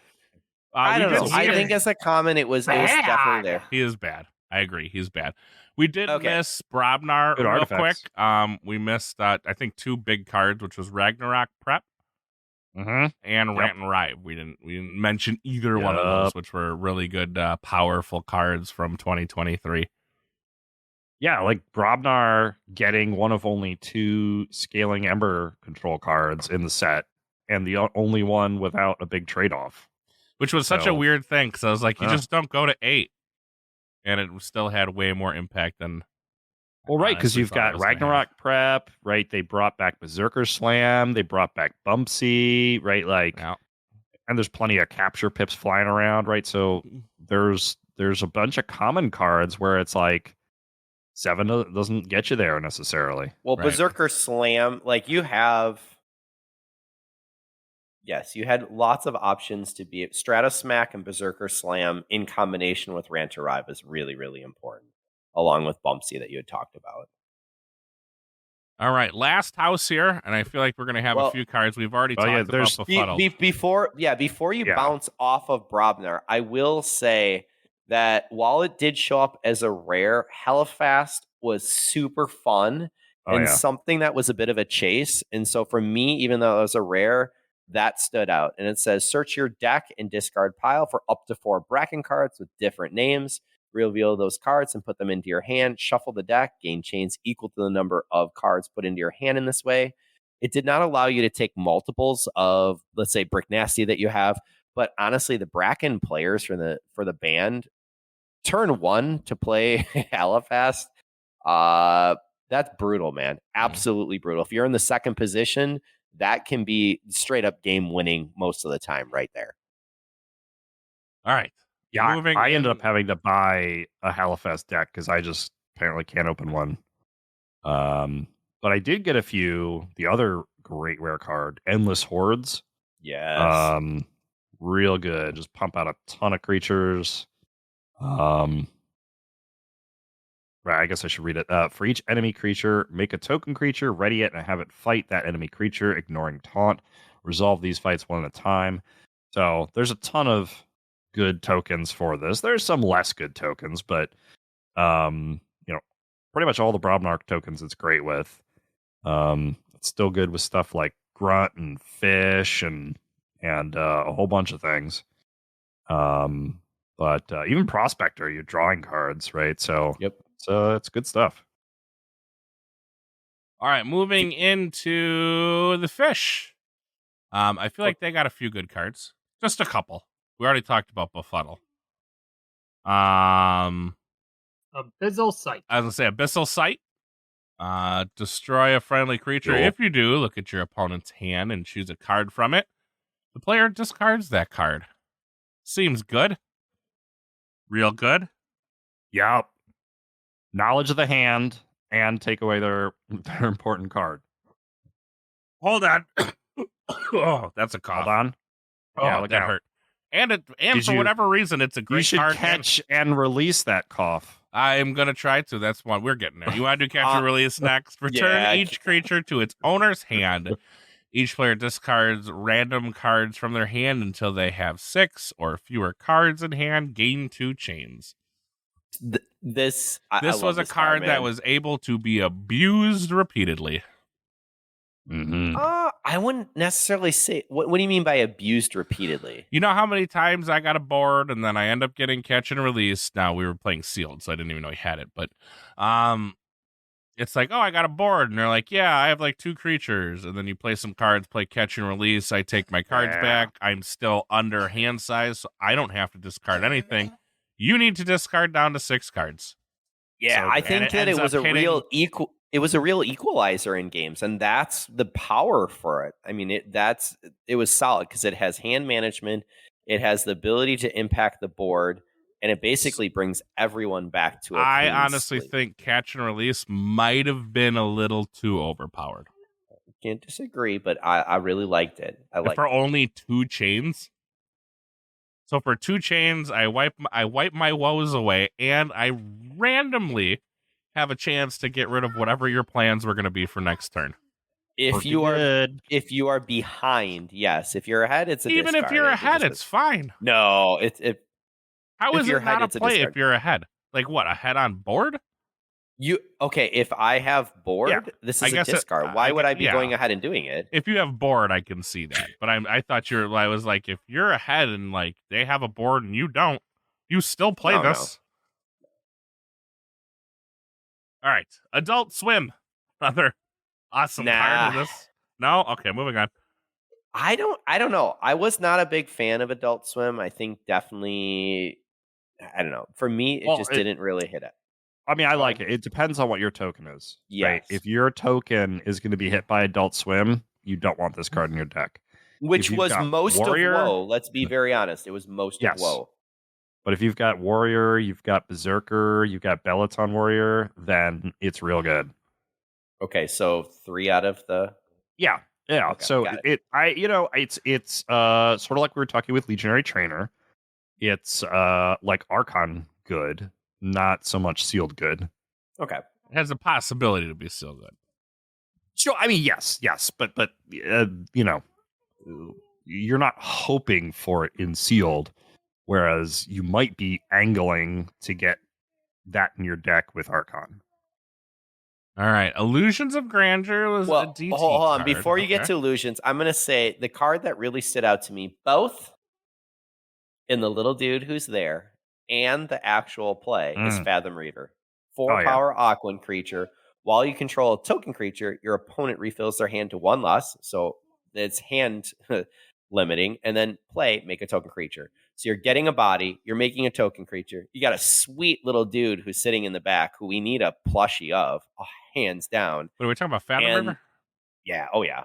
I We don't did know. see I it. think as a comment, it was definitely Bad. there. He is bad. I agree. He's bad. We did Okay. miss Brobnar Good real quick. artifacts. We missed, I think, 2 big cards, which was Ragnarok Prep Mm-hmm. and Yep. Rant and Rive. We didn't mention either one of those, Yup. which were really good, powerful cards from 2023. Yeah, like Brobnar getting one of only 2 Scaling Ember control cards in the set, and the only one without a big trade-off. Which was such a So- weird thing because I was like, you Yeah. just don't go to 8, and it still had way more impact than. Well, right, because honestly you've thought it got was gonna have. Ragnarok Prep, right? They brought back Berserker Slam, they brought back Bumpsy, right? Like, Yeah. and there's plenty of capture pips flying around, right? So there's a bunch of common cards where it's like 7 doesn't get you there necessarily. Well, Right. Berserker Slam, like you have. Yes, you had lots of options to be. Stratosmack and Berserker Slam in combination with Rant to Rive is really, really important, along with Bumpsy that you had talked about. All right, last house here, and I feel like we're going to have a Well- few cards. We've already Oh, yeah, talked there's- about Befuddled. Before you Yeah. bounce off of Brobnar, I will say that while it did show up as a rare, Hellfast was super fun Oh, and yeah. something that was a bit of a chase. And so for me, even though it was a rare, that stood out. And it says, search your deck and discard pile for up to 4 Bracken cards with different names. Reveal those cards and put them into your hand. Shuffle the deck. Gain chains equal to the number of cards put into your hand in this way. It did not allow you to take multiples of, let's say, Brick Nasty that you have. But honestly, the Bracken players for the band, turn 1 to play Hellfast, that's brutal, man. Absolutely brutal. If you're in the second position, that can be straight up game winning most of the time right there. All right. Yeah, Moving I ended in- up having to buy a Hellfest deck because I just apparently can't open one. But I did get a few. The other great rare card, Endless Hordes. Yes. Real good. Just pump out a ton of creatures. Right, I guess I should read it. For each enemy creature, make a token creature, ready it, and have it fight that enemy creature, ignoring taunt. Resolve these fights one at a time. So there's a ton of good tokens for this. There's some less good tokens, but pretty much all the Brobnar tokens it's great with. It's still good with stuff like Grunt and Fish and a whole bunch of things. But even Prospector, you're drawing cards, right? So Yep. So it's good stuff. All right, moving into the Fish. I feel like they got a few good cards. Just a couple. We already talked about Befuddle. Abyssal Sight. I was going to say Abyssal Sight. Destroy a friendly creature. Cool. If you do, look at your opponent's hand and choose a card from it. The player discards that card. Seems good. Real good. Yep. Knowledge of the hand and take away their important card. Hold on. Oh, that's a cough. Hold on. Oh, Yeah, look that out. hurt. And Did for you- whatever reason, it's a great You should card. catch and release that cough. I'm going to try to. That's one. We're getting there. You want to do catch and release next? Return yeah, each creature to its owner's hand. Each player discards random cards from their hand until they have 6 or fewer cards in hand. Gain 2 chains. This This was a card that man. was able to be abused repeatedly. Mm-hmm. I wouldn't necessarily say. What do you mean by abused repeatedly? You know how many times I got a board and then I end up getting catch and release. Now we were playing sealed, so I didn't even know he had it. But it's like, oh, I got a board, and they're like, yeah, I have like 2 creatures, and then you play some cards, play catch and release. I take my cards back. I'm still under hand size, so I don't have to discard anything. You need to discard down to 6 cards. Yeah, So- I and think it that it ends was up a real equal. It was a real equalizer in games, and that's the power for it. I mean, it was solid because it has hand management, it has the ability to impact the board, and it basically brings everyone back to a I clean honestly slate. think catch and release might have been a little too overpowered. Can't disagree, but I really liked it. I And liked for it. only 2 chains. So for 2 chains, I wipe my woes away, and I randomly have a chance to get rid of whatever your plans were going to be for next turn. If you are behind, yes. If you're ahead, it's a Even discard. if you're ahead, it's fine. no. How if is you're it not ahead, a it's a play discard. if you're ahead? Like what? Ahead on board? If I have board, Yeah, this I is a guess discard. Why would I be yeah. going ahead and doing it? If you have board, I can see that. But I thought I was like, if you're ahead and like they have a board and you don't, you still play No, this. All right, Adult Swim, another awesome card in this. No, okay, moving on. I don't know. I was not a big fan of Adult Swim. I think definitely, I don't know. For me, it didn't really hit it. I mean, I like it. It depends on what your token is. Right? Yes. If your token is going to be hit by Adult Swim, you don't want this card in your deck. Which you've was got most Warrior- of WoW. Let's be very honest. It was most Yes. of WoW. But if you've got Warrior, you've got Berserker, you've got Bellaton Warrior, then it's real good. Okay, so 3 out of the. Yeah. Okay, so got it's sort of like we were talking with Legionary Trainer. It's like Archon good, not so much sealed good. Okay. It has a possibility to be still good. Sure, I mean yes, but you're not hoping for it in sealed, whereas you might be angling to get that in your deck with Archon. All right, Illusions of Grandeur was a Well, DT hold on. card. Before you get Okay. to Illusions, I'm going to say the card that really stood out to me, both in the little dude who's there and the actual play, is Fathom Reader. 4 power Aquan creature. While you control a token creature, your opponent refills their hand to 1 less, so it's hand limiting, and then make a token creature. So you're getting a body, you're making a token creature. You got a sweet little dude who's sitting in the back who we need a plushie of, hands down. What are we talking about? Fathom River? Yeah, oh yeah.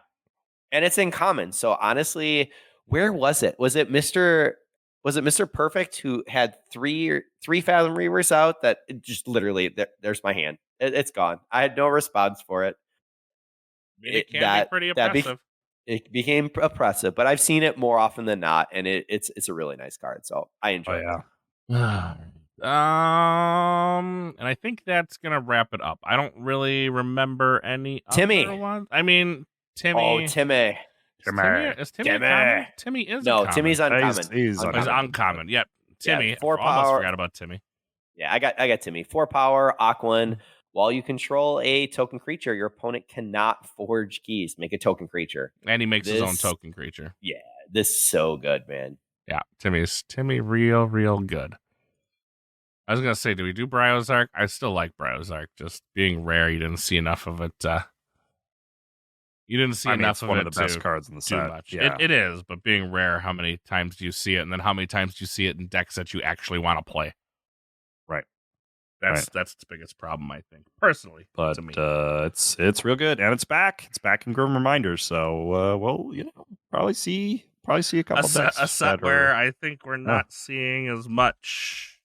And it's in common. So honestly, where was it? Was it Mr. Perfect who had three Fathom Reavers out that just literally there's my hand. It's gone. I had no response for it. It can be pretty oppressive. It became oppressive, but I've seen it more often than not, and it's a really nice card. So I enjoy it. And I think that's gonna wrap it up. I don't really remember any Timmy. other ones. I mean, Timmy. Oh, Timmy. Is Timmy uncommon? Timmy is uncommon. Timmy's uncommon. He's He's uncommon. Yep. Timmy. Yeah, 4 Almost power. forgot about Timmy. Yeah, I got Timmy. 4 power, Aquan. While you control a token creature, your opponent cannot forge keys. Make a token creature. And he makes his own token creature. Yeah, this is so good, man. Yeah, Timmy real good. I was gonna say, do we do Bryozark? I still like Bryozark. Just being rare, you didn't see enough of it. You didn't see enough it's of one it of the best to cards in the do set. much. Yeah. It is, but being rare, how many times do you see it, and then how many times do you see it in decks that you actually want to play? Right. That's its biggest problem, I think, personally. But to me. it's real good, and it's back. It's back in Grim Reminders. So probably see a couple decks. A set where I think we're not seeing as much.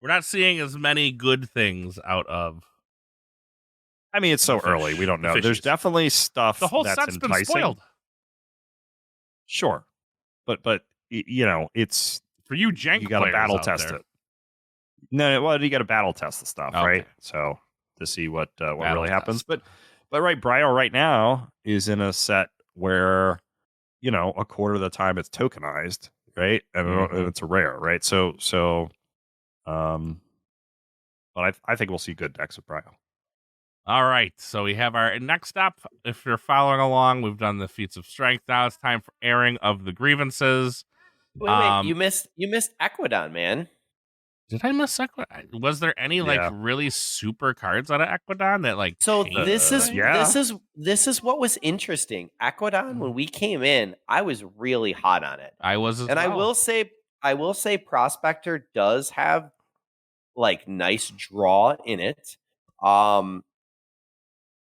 We're not seeing as many good things out of. I mean, it's so early. We don't know. There's definitely stuff. The whole that's set's been enticing. spoiled. Sure, but it's for you jank. You got to players battle out test there. it. No, well, you got to battle test the stuff, Okay. right? So to see what really happens. test. But right, Brio right now is in a set where a quarter of the time it's tokenized, right, and it's a rare, right? So but I think we'll see good decks with Brio. All right, so we have our next up. If you're following along, we've done the feats of strength. Now it's time for airing of the grievances. Wait, you missed Equidon, man. Did I miss Equidon? Was there any like Yeah. really super cards out of Equidon that like So changed this is things? yeah. this is what was interesting. Equidon, when we came in, I was really hot on it. I was as And well. I will say Prospector does have like nice draw in it.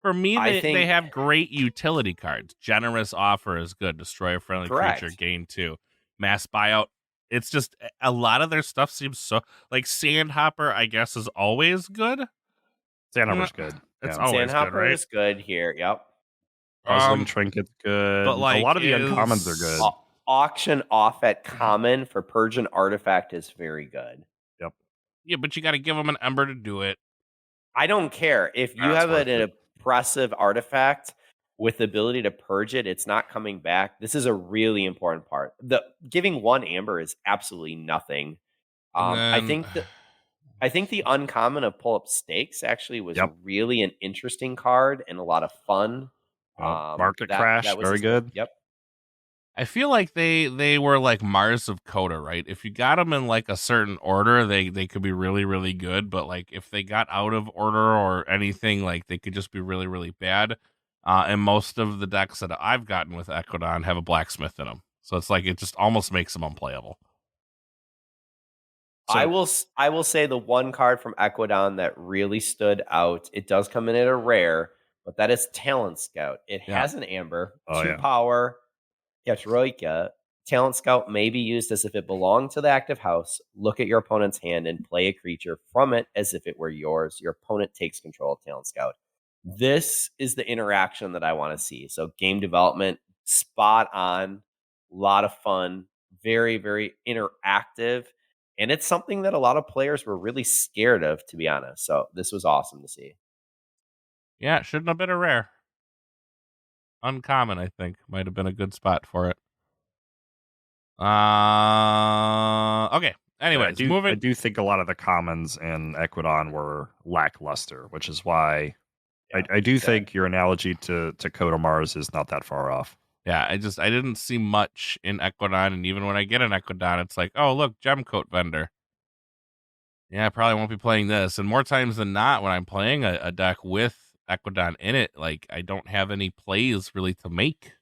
For me, I they think have great utility cards. Generous Offer is good. Destroy a friendly creature, correct. gain 2. Mass Buyout. It's just a lot of their stuff seems so like Sandhopper, I guess, is always good. Sandhopper's good. It's Yeah. always good, Sandhopper right? is good here. Yep. Puzzling Trinket's good. but, like, a lot of the uncommons are good. Auction off at common for Purgeon Artifact is very good. Yeah, but you got to give them an Ember to do it. I don't care. If you That's have worth an it. oppressive artifact with the ability to purge it, it's not coming back. This is a really important part. The giving 1 amber is absolutely nothing. And I then- think the uncommon of Pull Up Stakes actually was Yep. really an interesting card and a lot of fun. Market that Crash, was very his- good. Yep. I feel like they were like Mars of Coda, right? If you got them in like a certain order, they could be really, really good. But like if they got out of order or anything, like they could just be really, really bad. And most of the decks that I've gotten with Equidon have a blacksmith in them, so it's like it just almost makes them unplayable. So- I will say the one card from Equidon that really stood out. It does come in at a rare, but that is Talent Scout. It Yeah. has an amber, Oh, 2 yeah. power, Troika. Talent Scout may be used as if it belonged to the active house. Look at your opponent's hand and play a creature from it as if it were yours. Your opponent takes control of Talent Scout. This is the interaction that I want to see. So game development, spot on, a lot of fun, very, very interactive. And it's something that a lot of players were really scared of, to be honest. So this was awesome to see. Yeah, it shouldn't have been a rare. Uncommon, I think, might have been a good spot for it. Okay. Anyways, I moving. do think a lot of the commons in Equidon were lackluster, which is why I do think your analogy to Coda Mars is not that far off. Yeah, I didn't see much in Equidon, and even when I get an Equidon, it's like, oh look, Gemcoat vendor. Yeah, I probably won't be playing this. And more times than not, when I'm playing a deck with Equidon in it, like I don't have any plays really to make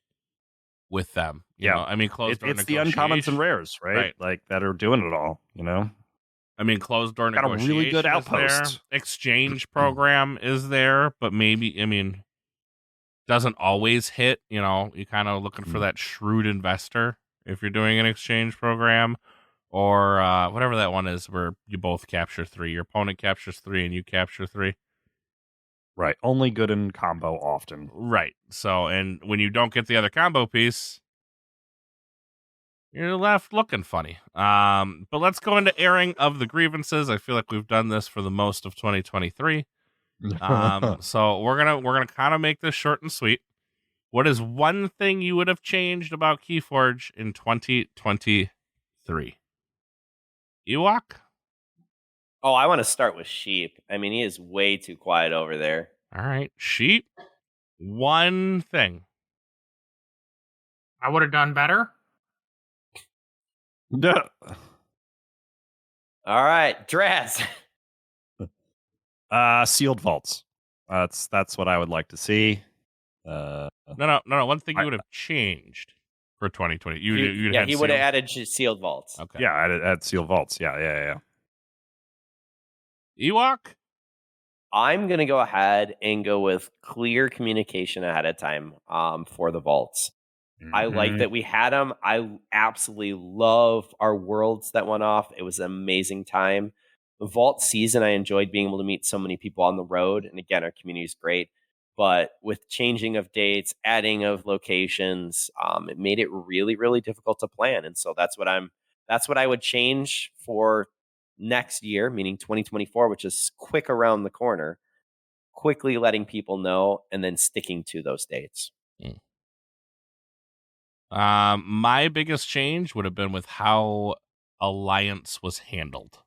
with them. You know? I mean, closed door It's the uncommons and rares, right? Like that are doing it all. I mean, closed door Got a negotiation really good is there. outpost. Exchange program is there, but maybe, I mean, doesn't always hit. You're kind of looking for that shrewd investor if you're doing an exchange program, or whatever that one is where you both capture 3. Your opponent captures 3 and you capture 3. Right. Only good in combo often. Right. So, and when you don't get the other combo piece, you're left looking funny. But let's go into airing of the grievances. I feel like we've done this for the most of 2023. So we're gonna kind of make this short and sweet. What is one thing you would have changed about Keyforge in 2023? Ewok? Oh, I want to start with Sheep. I mean, he is way too quiet over there. All right, Sheep. One thing. I would have done better. Duh. All right, Draz. Sealed vaults. That's what I would like to see. No. One thing you would have changed for 2020. He would have added sealed vaults. Okay. Yeah, add sealed vaults. Yeah. Ewok? I'm going to go ahead and go with clear communication ahead of time for the vaults. I like that we had them. I absolutely love our worlds that went off. It was an amazing time. The vault season, I enjoyed being able to meet so many people on the road. And again, our community is great. But with changing of dates, adding of locations, it made it really, really difficult to plan. And so that's what I would change for next year, meaning 2024, which is quick around the corner. Quickly letting people know and then sticking to those dates. My biggest change would have been with how Alliance was handled.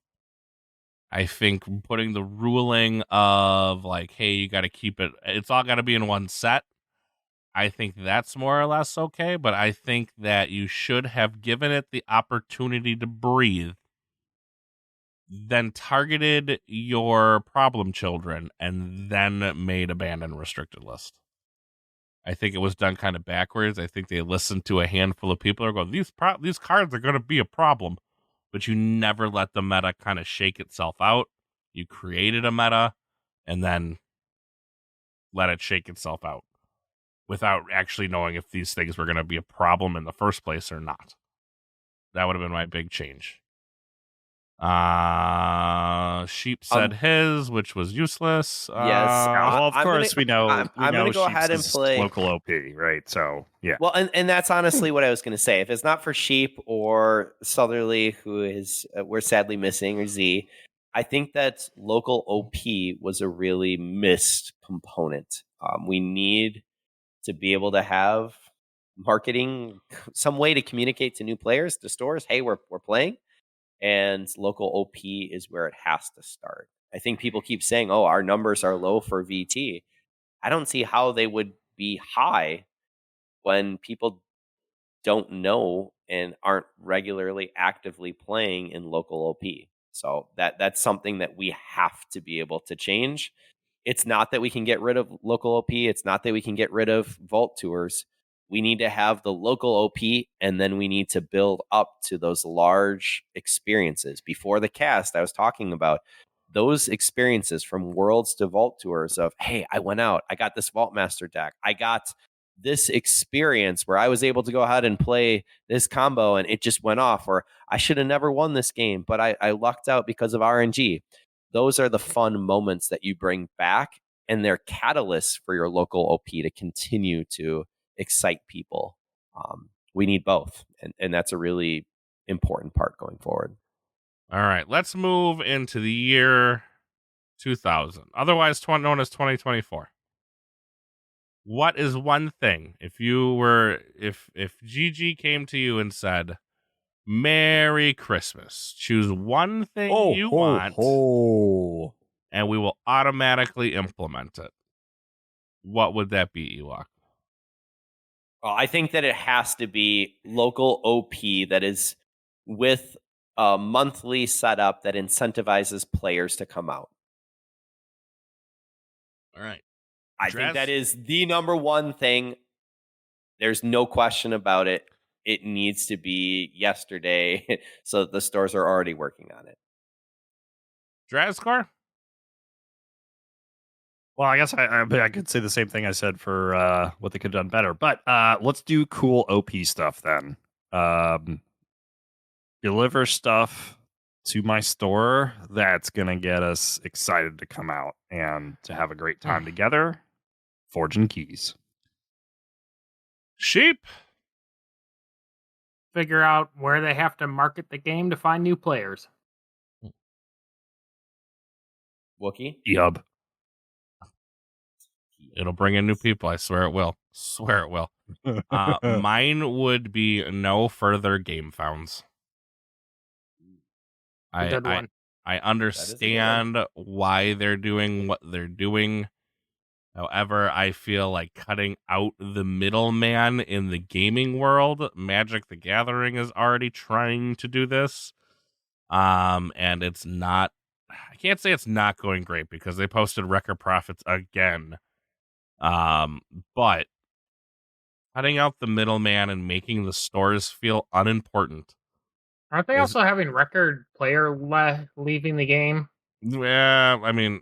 I think putting the ruling of like, hey, you got to keep it, it's all got to be in one set. I think that's more or less okay, but I think that you should have given it the opportunity to breathe, then targeted your problem children, and then made a banned and restricted list. I think it was done kind of backwards. I think they listened to a handful of people and go, these cards are going to be a problem, but you never let the meta kind of shake itself out. You created a meta and then let it shake itself out without actually knowing if these things were going to be a problem in the first place or not. That would have been my big change. Sheep said his, which was useless. Yes. Well, of I'm course gonna- we know. I'm gonna go ahead and Sheep's play local OP, right? So yeah. Well, and that's honestly what I was going to say. If it's not for Sheep or Southerly, who is we're sadly missing, or Z, I think that local OP was a really missed component. We need to be able to have marketing, some way to communicate to new players, to stores, hey, we're playing, and local OP is where it has to start. I think people keep saying, oh, our numbers are low for VT. I don't see how they would be high when people don't know and aren't regularly actively playing in local OP. So that's something that we have to be able to change. It's not that we can get rid of local OP. It's not that we can get rid of vault tours. We need to have the local OP, and then we need to build up to those large experiences. Before the cast, I was talking about those experiences from Worlds to Vault Tours of, hey, I went out, I got this Vault Master deck, I got this experience where I was able to go ahead and play this combo and it just went off, or I should have never won this game, but I lucked out because of RNG. Those are the fun moments that you bring back, and they're catalysts for your local OP to continue to excite people. We need both, and that's a really important part going forward. All right, let's move into the year 2000, otherwise known as 2024. What is one thing, if GG came to you and said, Merry Christmas, choose one thing you want, and we will automatically implement it, what would that be, Ewok? Well, I think that it has to be local OP that is with a monthly setup that incentivizes players to come out. All right. I think that is the number one thing. There's no question about it. It needs to be yesterday, so that the stores are already working on it. Drazkor? Well, I guess I could say the same thing I said for what they could have done better. But let's do cool OP stuff then. Deliver stuff to my store that's going to get us excited to come out and to have a great time together. Forging keys. Sheep? Figure out where they have to market the game to find new players. Wookie? Yub. It'll bring in new people. I swear it will. Swear it will. Mine would be no further game founds. I understand why they're doing what they're doing. However, I feel like cutting out the middleman in the gaming world. Magic the Gathering is already trying to do this. And it's not, I can't say it's not going great because they posted record profits again. But cutting out the middleman and making the stores feel unimportant. Aren't they also having record player leaving the game? Yeah, I mean,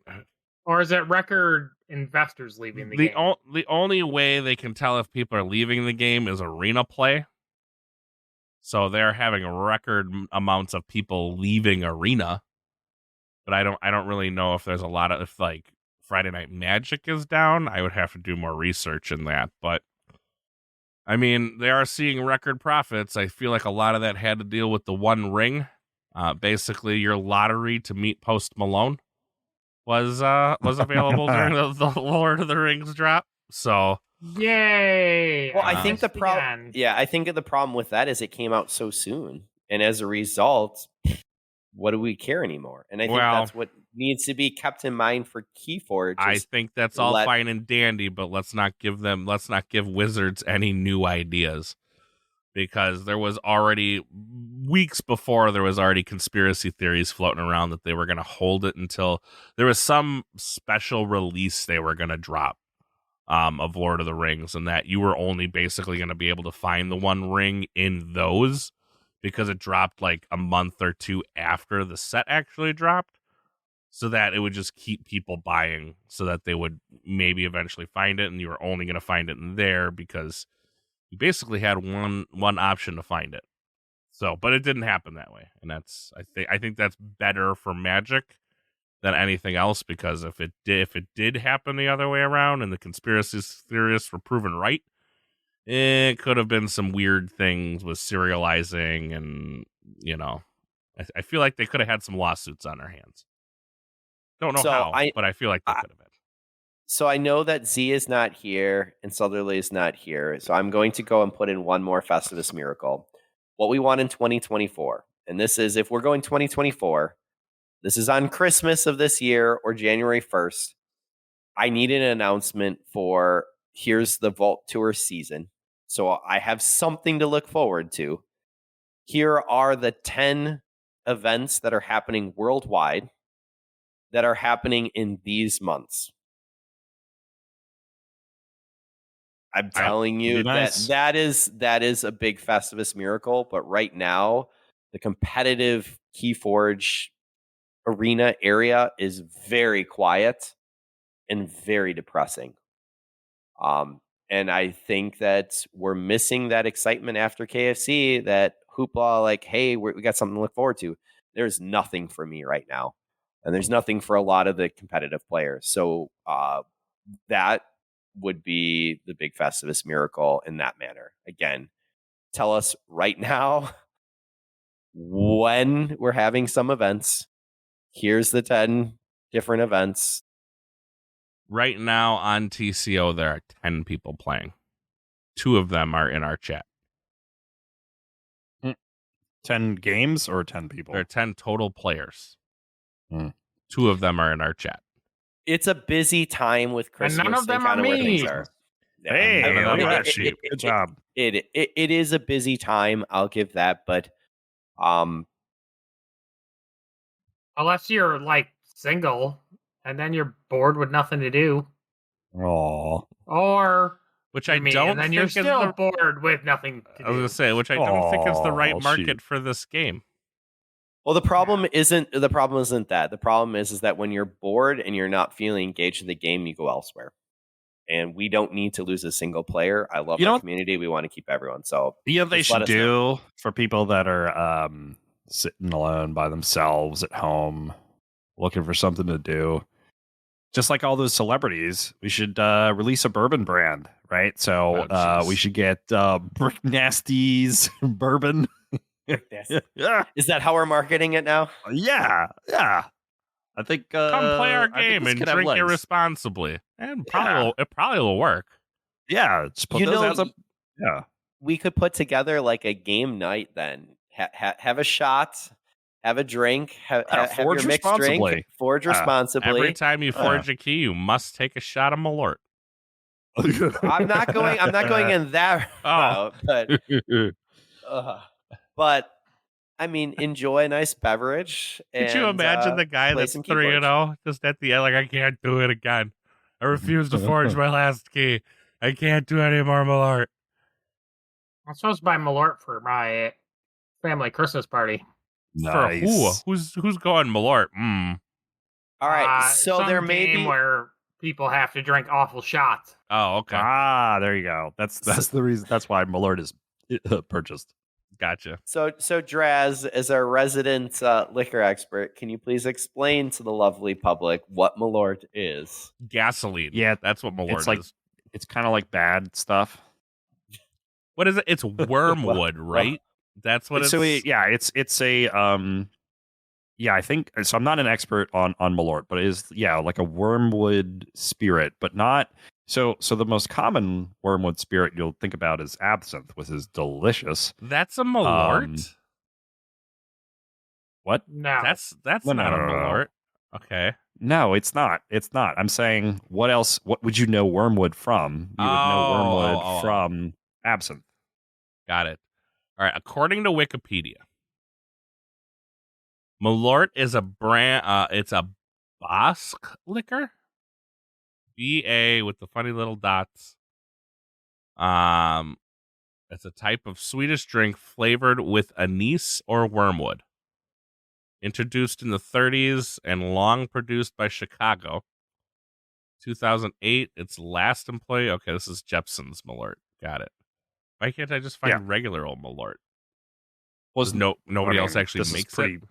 or is it record investors leaving the game? The only way they can tell if people are leaving the game is arena play. So they're having record amounts of people leaving arena. But I don't really know if there's a lot of, if like Friday Night Magic is down. I would have to do more research in that. But I mean, they are seeing record profits. I feel like a lot of that had to deal with the One Ring. Basically, your lottery to meet Post Malone was available during the Lord of the Rings drop. So yay! Well, I think the problem. Yeah, I think the problem with that is it came out so soon, and as a result, what do we care anymore? And I think Well- that's what needs to be kept in mind for Keyforge. I is think that's all let- fine and dandy, but let's not give Wizards any new ideas, because there was already weeks before there was already conspiracy theories floating around that they were going to hold it until there was some special release they were going to drop of Lord of the Rings, and that you were only basically going to be able to find the One Ring in those because it dropped like a month or two after the set actually dropped, so that it would just keep people buying so that they would maybe eventually find it, and you were only going to find it in there because you basically had one option to find it. So, but it didn't happen that way, and I think that's better for Magic than anything else, because if it did happen the other way around and the conspiracy theorists were proven right, it could have been some weird things with serializing, and I feel like they could have had some lawsuits on their hands. Don't know So how, but I feel like they could have been. So I know that Z is not here and Southerly is not here. So I'm going to go and put in one more Festivus Miracle. What we want in 2024. And this is, if we're going 2024, this is on Christmas of this year or January 1st. I need an announcement for here's the Vault Tour season. So I have something to look forward to. Here are the 10 events that are happening worldwide that are happening in these months. I'm telling you nice. that is a big Festivus Miracle. But right now, the competitive Keyforge arena area is very quiet and very depressing. And I think that we're missing that excitement after KFC, that hoopla, like, hey, we got something to look forward to. There's nothing for me right now. And there's nothing for a lot of the competitive players. So that would be the big Festivus Miracle in that manner. Again, tell us right now when we're having some events. Here's the 10 different events. Right now on TCO, there are 10 people playing. 2 of them are in our chat. 10 games or 10 people? There are 10 total players. Hmm. 2 of them are in our chat. It's a busy time with Christmas. And none of them are kinda where me. things are. Yeah, Hey, none of look them at are that sheep. Good job. It is a busy time. I'll give that, but Unless you're like single and then you're bored with nothing to do. Aw. Or Which you're I me, don't and then think you're is still the... bored with nothing to do. I was going to say, which I don't think is the right Aw, market sheep. for this game. well, the problem isn't that. The problem is that when you're bored and you're not feeling engaged in the game, you go elsewhere. And we don't need to lose a single player. I love You know our what? community. We want to keep everyone. So They just let should us know. do for people that are sitting alone by themselves at home, looking for something to do. Just like all those celebrities, we should release a bourbon brand, right? So Oh, jeez. we should get Brick Nasty's bourbon. yeah, Is that how we're marketing it now? yeah. I think Come play our I think game this and could have drink legs. irresponsibly. And Yeah. it probably will work. Yeah, just put You those know, ads up. Yeah, we could put together like a game night then. Have a shot, have a drink, have forge your mixed responsibly. drink, forge Yeah. responsibly. Every time you forge a key, you must take a shot of Malort. I'm not going in that route, but I mean, enjoy a nice beverage. Could you and, imagine the guy play that's some 3-0 just at the end? Like, I can't do it again. I refuse to forge my last key. I can't do any more Malort. I'm supposed to buy Malort for my family Christmas party. For who? Who's going Malort? All right, so some there may game be where people have to drink awful shots. Oh, okay. Ah, there you go. That's the reason. That's why Malort is purchased. Gotcha. So Draz, as our resident liquor expert, can you please explain to the lovely public what Malort is? Gasoline. Yeah, that's what Malort it's like is. it's kind of like bad stuff. What is it? It's wormwood, right? That's what it's. So it's a I think so. I'm not an expert on Malort, but it is like a wormwood spirit, but not so. The most common wormwood spirit you'll think about is absinthe, which is delicious. That's a Malort. What? No. That's No, not a no. Malort. Okay. No, it's not. It's not. I'm saying, what else? What would you know wormwood from? You would know wormwood from absinthe. Got it. All right. According to Wikipedia, Malort is a brand. It's a Basque liquor. BA with the funny little dots. It's a type of Swedish drink flavored with anise or wormwood. Introduced in the 30s and long produced by Chicago. 2008, its last employee. Okay, this is Jepson's Malort. Got it. Why can't I just find regular old Malort? Was Nobody else actually makes it.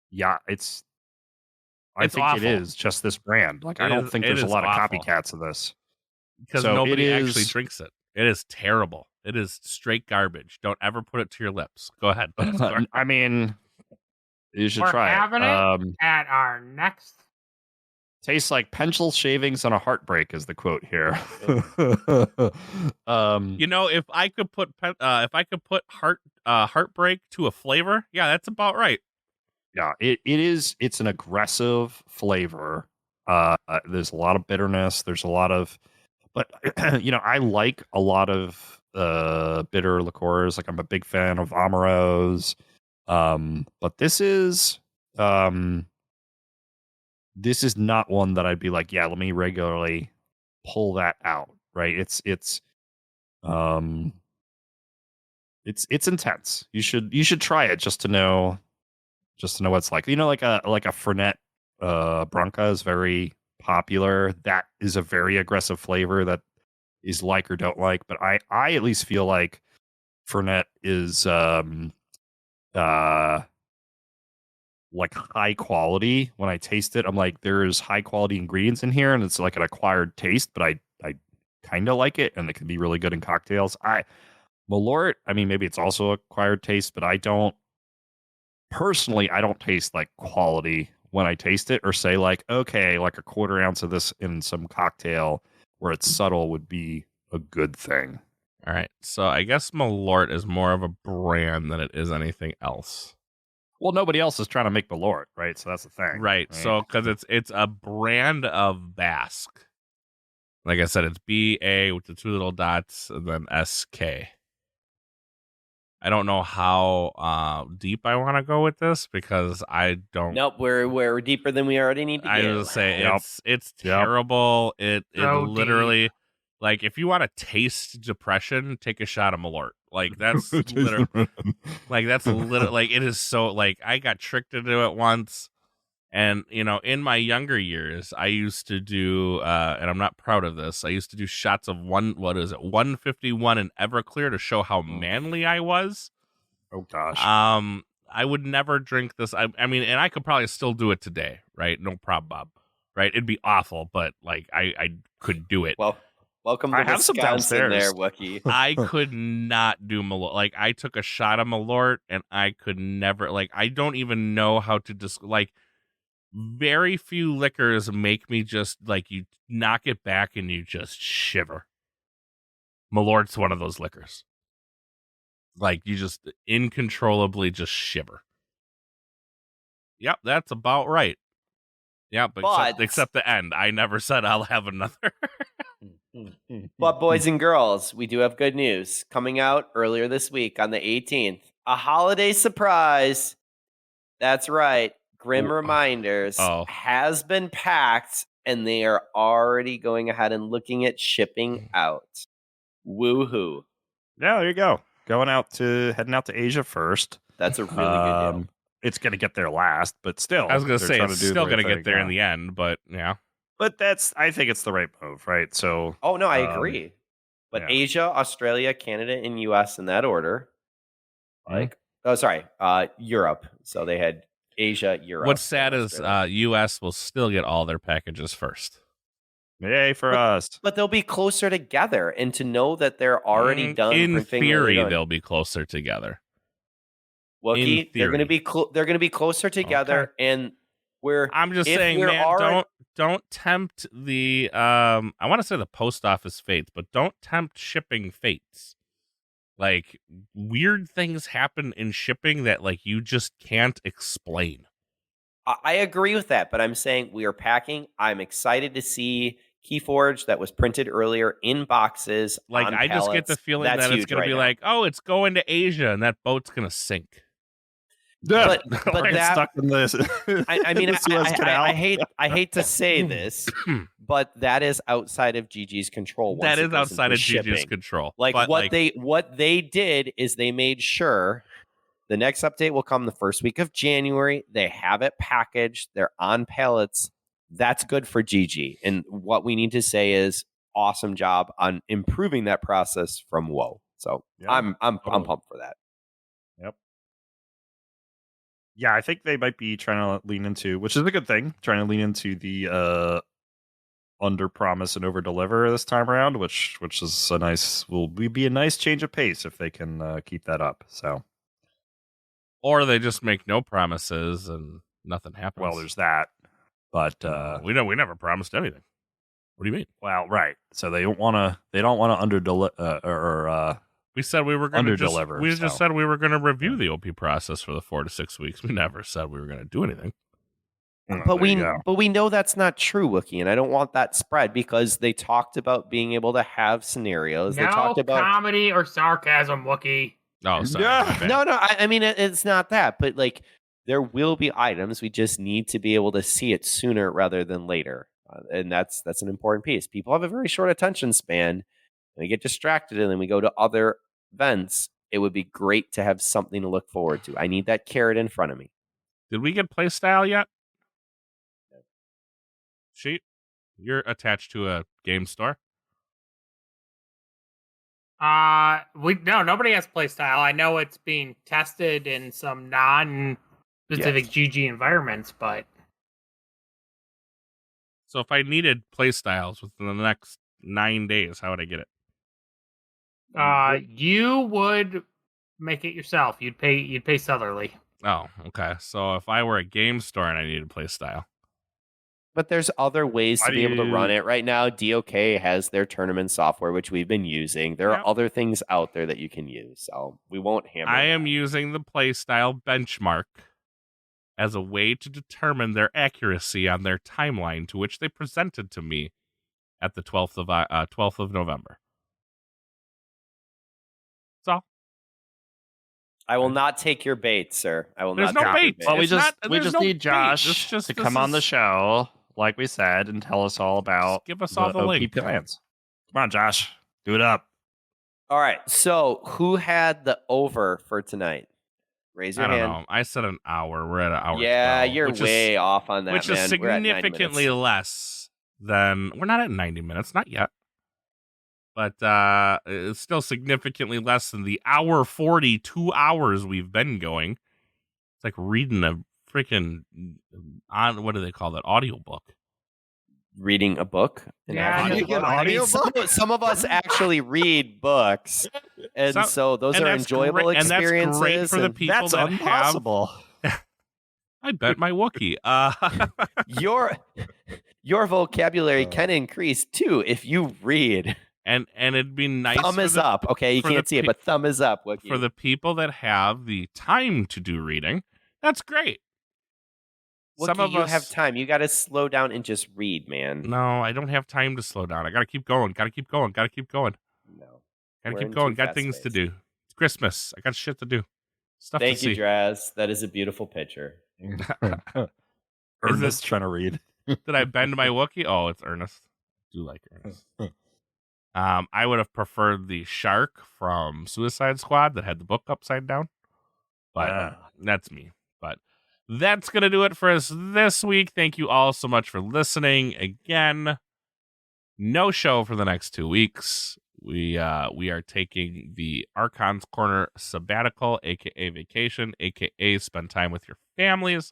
Yeah, it's. I It's think awful. it is just this brand. Like, I don't think there's a lot of copycats of this because nobody actually drinks it. It is terrible. It is straight garbage. Don't ever put it to your lips. Go ahead. I mean, you should We're try having it. At our next. Tastes like pencil shavings on a heartbreak is the quote here. You know, if I could put heartbreak to a flavor, yeah, that's about right. Yeah, it is. It's an aggressive flavor. There's a lot of bitterness. There's a lot of, but I like a lot of bitter liqueurs. Like, I'm a big fan of Amaros. But this is not one that I'd be like, yeah, let me regularly pull that out. Right? It's intense. You should try it just to know what it's like. Like a Fernet Branca is very popular. That is a very aggressive flavor that is like or don't like. But I at least feel like Fernet is like high quality. When I taste it, I'm like, there's high quality ingredients in here, and it's like an acquired taste, but I kind of like it, and it can be really good in cocktails. Malort, I mean, maybe it's also acquired taste, but I don't taste like quality when I taste it, or say like, okay, like a quarter ounce of this in some cocktail where it's subtle would be a good thing. All right. So I guess Malort is more of a brand than it is anything else. Well, nobody else is trying to make Malort, right? So that's the thing. Right. So because it's a brand of Basque. Like I said, it's BA with the two little dots and then SK. I don't know how deep I want to go with this because I don't. Nope, we're deeper than we already need to I get. was say it's terrible. It literally, like, if you want to taste depression, take a shot of Malort. Like, that's literally, like, it is so, like, I got tricked into it once. And, in my younger years, I used to do, and I'm not proud of this, I used to do shots of 151 in Everclear to show how manly I was. Oh, gosh. I would never drink this. I mean, and I could probably still do it today, right? No problem, Bob. Right? It'd be awful, but, like, I could do it. Well, welcome to I have some Wisconsin downstairs. there, Wookie. I could not do Malort. Like, I took a shot of Malort, and I could never, like, I don't even know how to very few liquors make me just, like, you knock it back and you just shiver. Malort's one of those liquors. Like, you just uncontrollably just shiver. Yep, that's about right. Yeah, but except the end. I never said I'll have another. But boys and girls, we do have good news coming out earlier this week on the 18th. A holiday surprise. That's right. Grim Reminders has been packed, and they are already going ahead and looking at shipping out. Woohoo. Yeah, there you go. Heading out to Asia first. That's a really good deal. It's going to get there last, but still. I was going to say, it's still going to get there in the end, but yeah. But I think it's the right move, right? So. Oh, no, I agree. But yeah. Asia, Australia, Canada, and US in that order. Europe. So they had Asia, Europe. What's sad is US will still get all their packages first. Yay for us. But they'll be closer together, and to know that they're already done. In theory, they'll be closer together. Wookie, they're going to be closer together, and I'm just saying, man, don't tempt the I want to say the post office fates, but don't tempt shipping fates. Like, weird things happen in shipping that like you just can't explain. I agree with that, but I'm saying we are packing. I'm excited to see Keyforge that was printed earlier in boxes. Like, on I just get the pallets. feeling That's that it's huge going to right be now. like, oh, it's going to Asia and that boat's going to sink. But Get that stuck in this. I mean, the Suez Canal. I hate to say this, but that is outside of Gigi's control. That once it is goes outside into of Gigi's shipping. control. Like but what they did is they made sure the next update will come the first week of January. They have it packaged. They're on pallets. That's good for Gigi. And what we need to say is awesome job on improving that process from Whoa. So Yeah, I'm totally. pumped for that. Yep. Yeah, I think they might be trying to lean into, which is a good thing, trying to lean into the under promise and over deliver this time around, which is will be a nice change of pace if they can keep that up. So, or they just make no promises and nothing happens. well, there's that, but we never promised anything. What do you mean? well, right. So they don't want to under deliver We said we were going to under-deliver, We so. just said we were going to review the OP process for the 4 to 6 weeks. We never said we were going to do anything. But we know that's not true, Wookie, and I don't want that spread because they talked about being able to have scenarios. They No talked about comedy or sarcasm, Wookie. Oh, sorry. Yeah. my bad. no. I mean, it's not that, but like there will be items. We just need to be able to see it sooner rather than later, and that's an important piece. People have a very short attention span. We get distracted, and then we go to other events. It would be great to have something to look forward to. I need that carrot in front of me. Did we get playstyle yet? Sheet, you're attached to a game store. Nobody has playstyle. I know it's being tested in some non-specific Yes. GG environments, but So if I needed playstyles within the next 9 days, how would I get it? you would make it yourself. You'd pay Southerly. Oh, okay. So if I were a game store and I needed playstyle, But there's other ways Why to do be able to run you- it. Right now, DOK has their tournament software, which we've been using. There Yep. are other things out there that you can use. So we won't hammer I am that. using the playstyle benchmark as a way to determine their accuracy on their timeline, to which they presented to me at the 12th of November. That's all. I will not take your bait, sir. I will There's not no take your bait. Well, we It's just not- we there's just no need bait. Josh It's just- to this come on the is- show, like we said, and tell us all about give us all the OP link. plans. Come on, Josh, do it up. All right. So who had the over for tonight? Raise your I don't hand. know. I said an hour. We're at an hour. Yeah, 12, you're which way off on that, which man. is We're at 90 significantly minutes. less than. We're not at 90 minutes, not yet. But it's still significantly less than the hour 40, 2 hours we've been going. It's like reading a freaking what do they call that? Audiobook. Reading a book. Yeah, you get I mean, audiobook? some of us actually read books, and so those and are that's enjoyable great- and that's experiences. great for the and people That's that impossible. I bet my Wookiee. your vocabulary can increase too if you read. and it'd be nice. Thumb for is the- up. Okay, you for the can't see it, pe- but thumb is up. Wookie. for the people that have the time to do reading. That's great. Some Wookie, of you us have time. You got to slow down and just read, man. No, I don't have time to slow down. I gotta keep going. Gotta keep going. Gotta keep going. No. Gotta We're keep in going. too Got fast things to paced. do. It's Christmas. I got shit to do. Stuff Thank to you, see. Draz. That is a beautiful picture. Ernest trying to read. Did I bend my Wookiee? Oh, it's Ernest. I do like Ernest. I would have preferred the shark from Suicide Squad that had the book upside down. But Ah. that's me. But that's going to do it for us this week. Thank you all so much for listening. Again, no show for the next 2 weeks. We are taking the Archons Corner sabbatical, aka vacation, aka spend time with your families.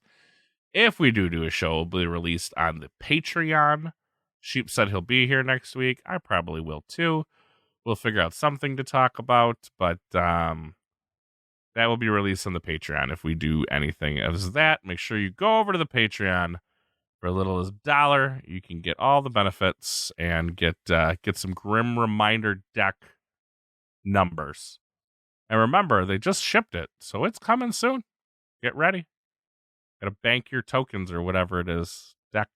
If we do a show, it'll be released on the Patreon. Sheep said he'll be here next week. I probably will too. We'll figure out something to talk about, but that will be released on the Patreon. If we do anything as that, make sure you go over to the Patreon. For as little as $1, you can get all the benefits and get some Grim Reminder deck numbers And remember, they just shipped it, so it's coming soon. Get ready. Gotta bank your tokens or whatever it is. Deck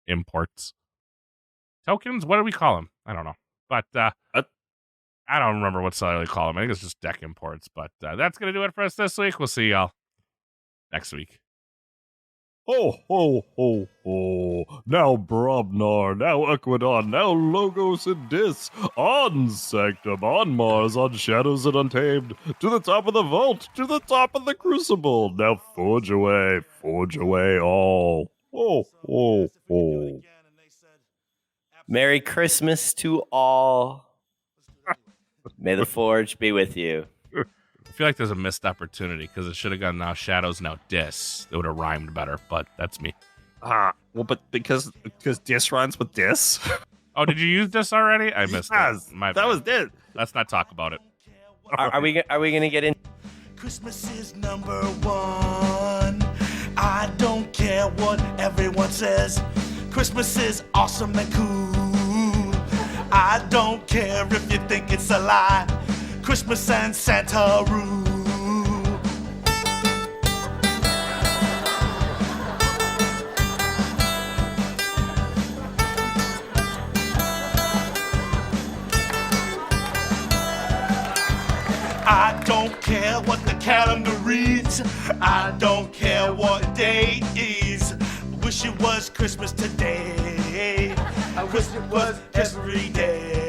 imports. Tokens? What do we call them? I don't know. But I don't remember what cellular they call them. I think it's just deck imports. But that's going to do it for us this week. We'll see y'all next week. Ho, ho, ho, ho. Now Brobnar, now Equidon, now Logos and Dis, on Sanctum, on Mars, on Shadows and Untamed, to the top of the vault, to the top of the Crucible. Now forge away all. Ho, ho, ho. Merry Christmas to all. May the forge be with you. I feel like there's a missed opportunity because it should have gone now Shadows, now Dis. It would have rhymed better, but that's me. Well, but because Dis rhymes with Dis. Oh, did you use Dis already? I missed Yes, it. My that bad. was Dis. Let's not talk about it. Are we gonna get in? Christmas is number one. I don't care what everyone says. Christmas is awesome and cool. I don't care if you think it's a lie. Christmas and Santa rule. I don't care what the calendar reads. I don't care what day is. Wish it was Christmas today. I wish it was every day.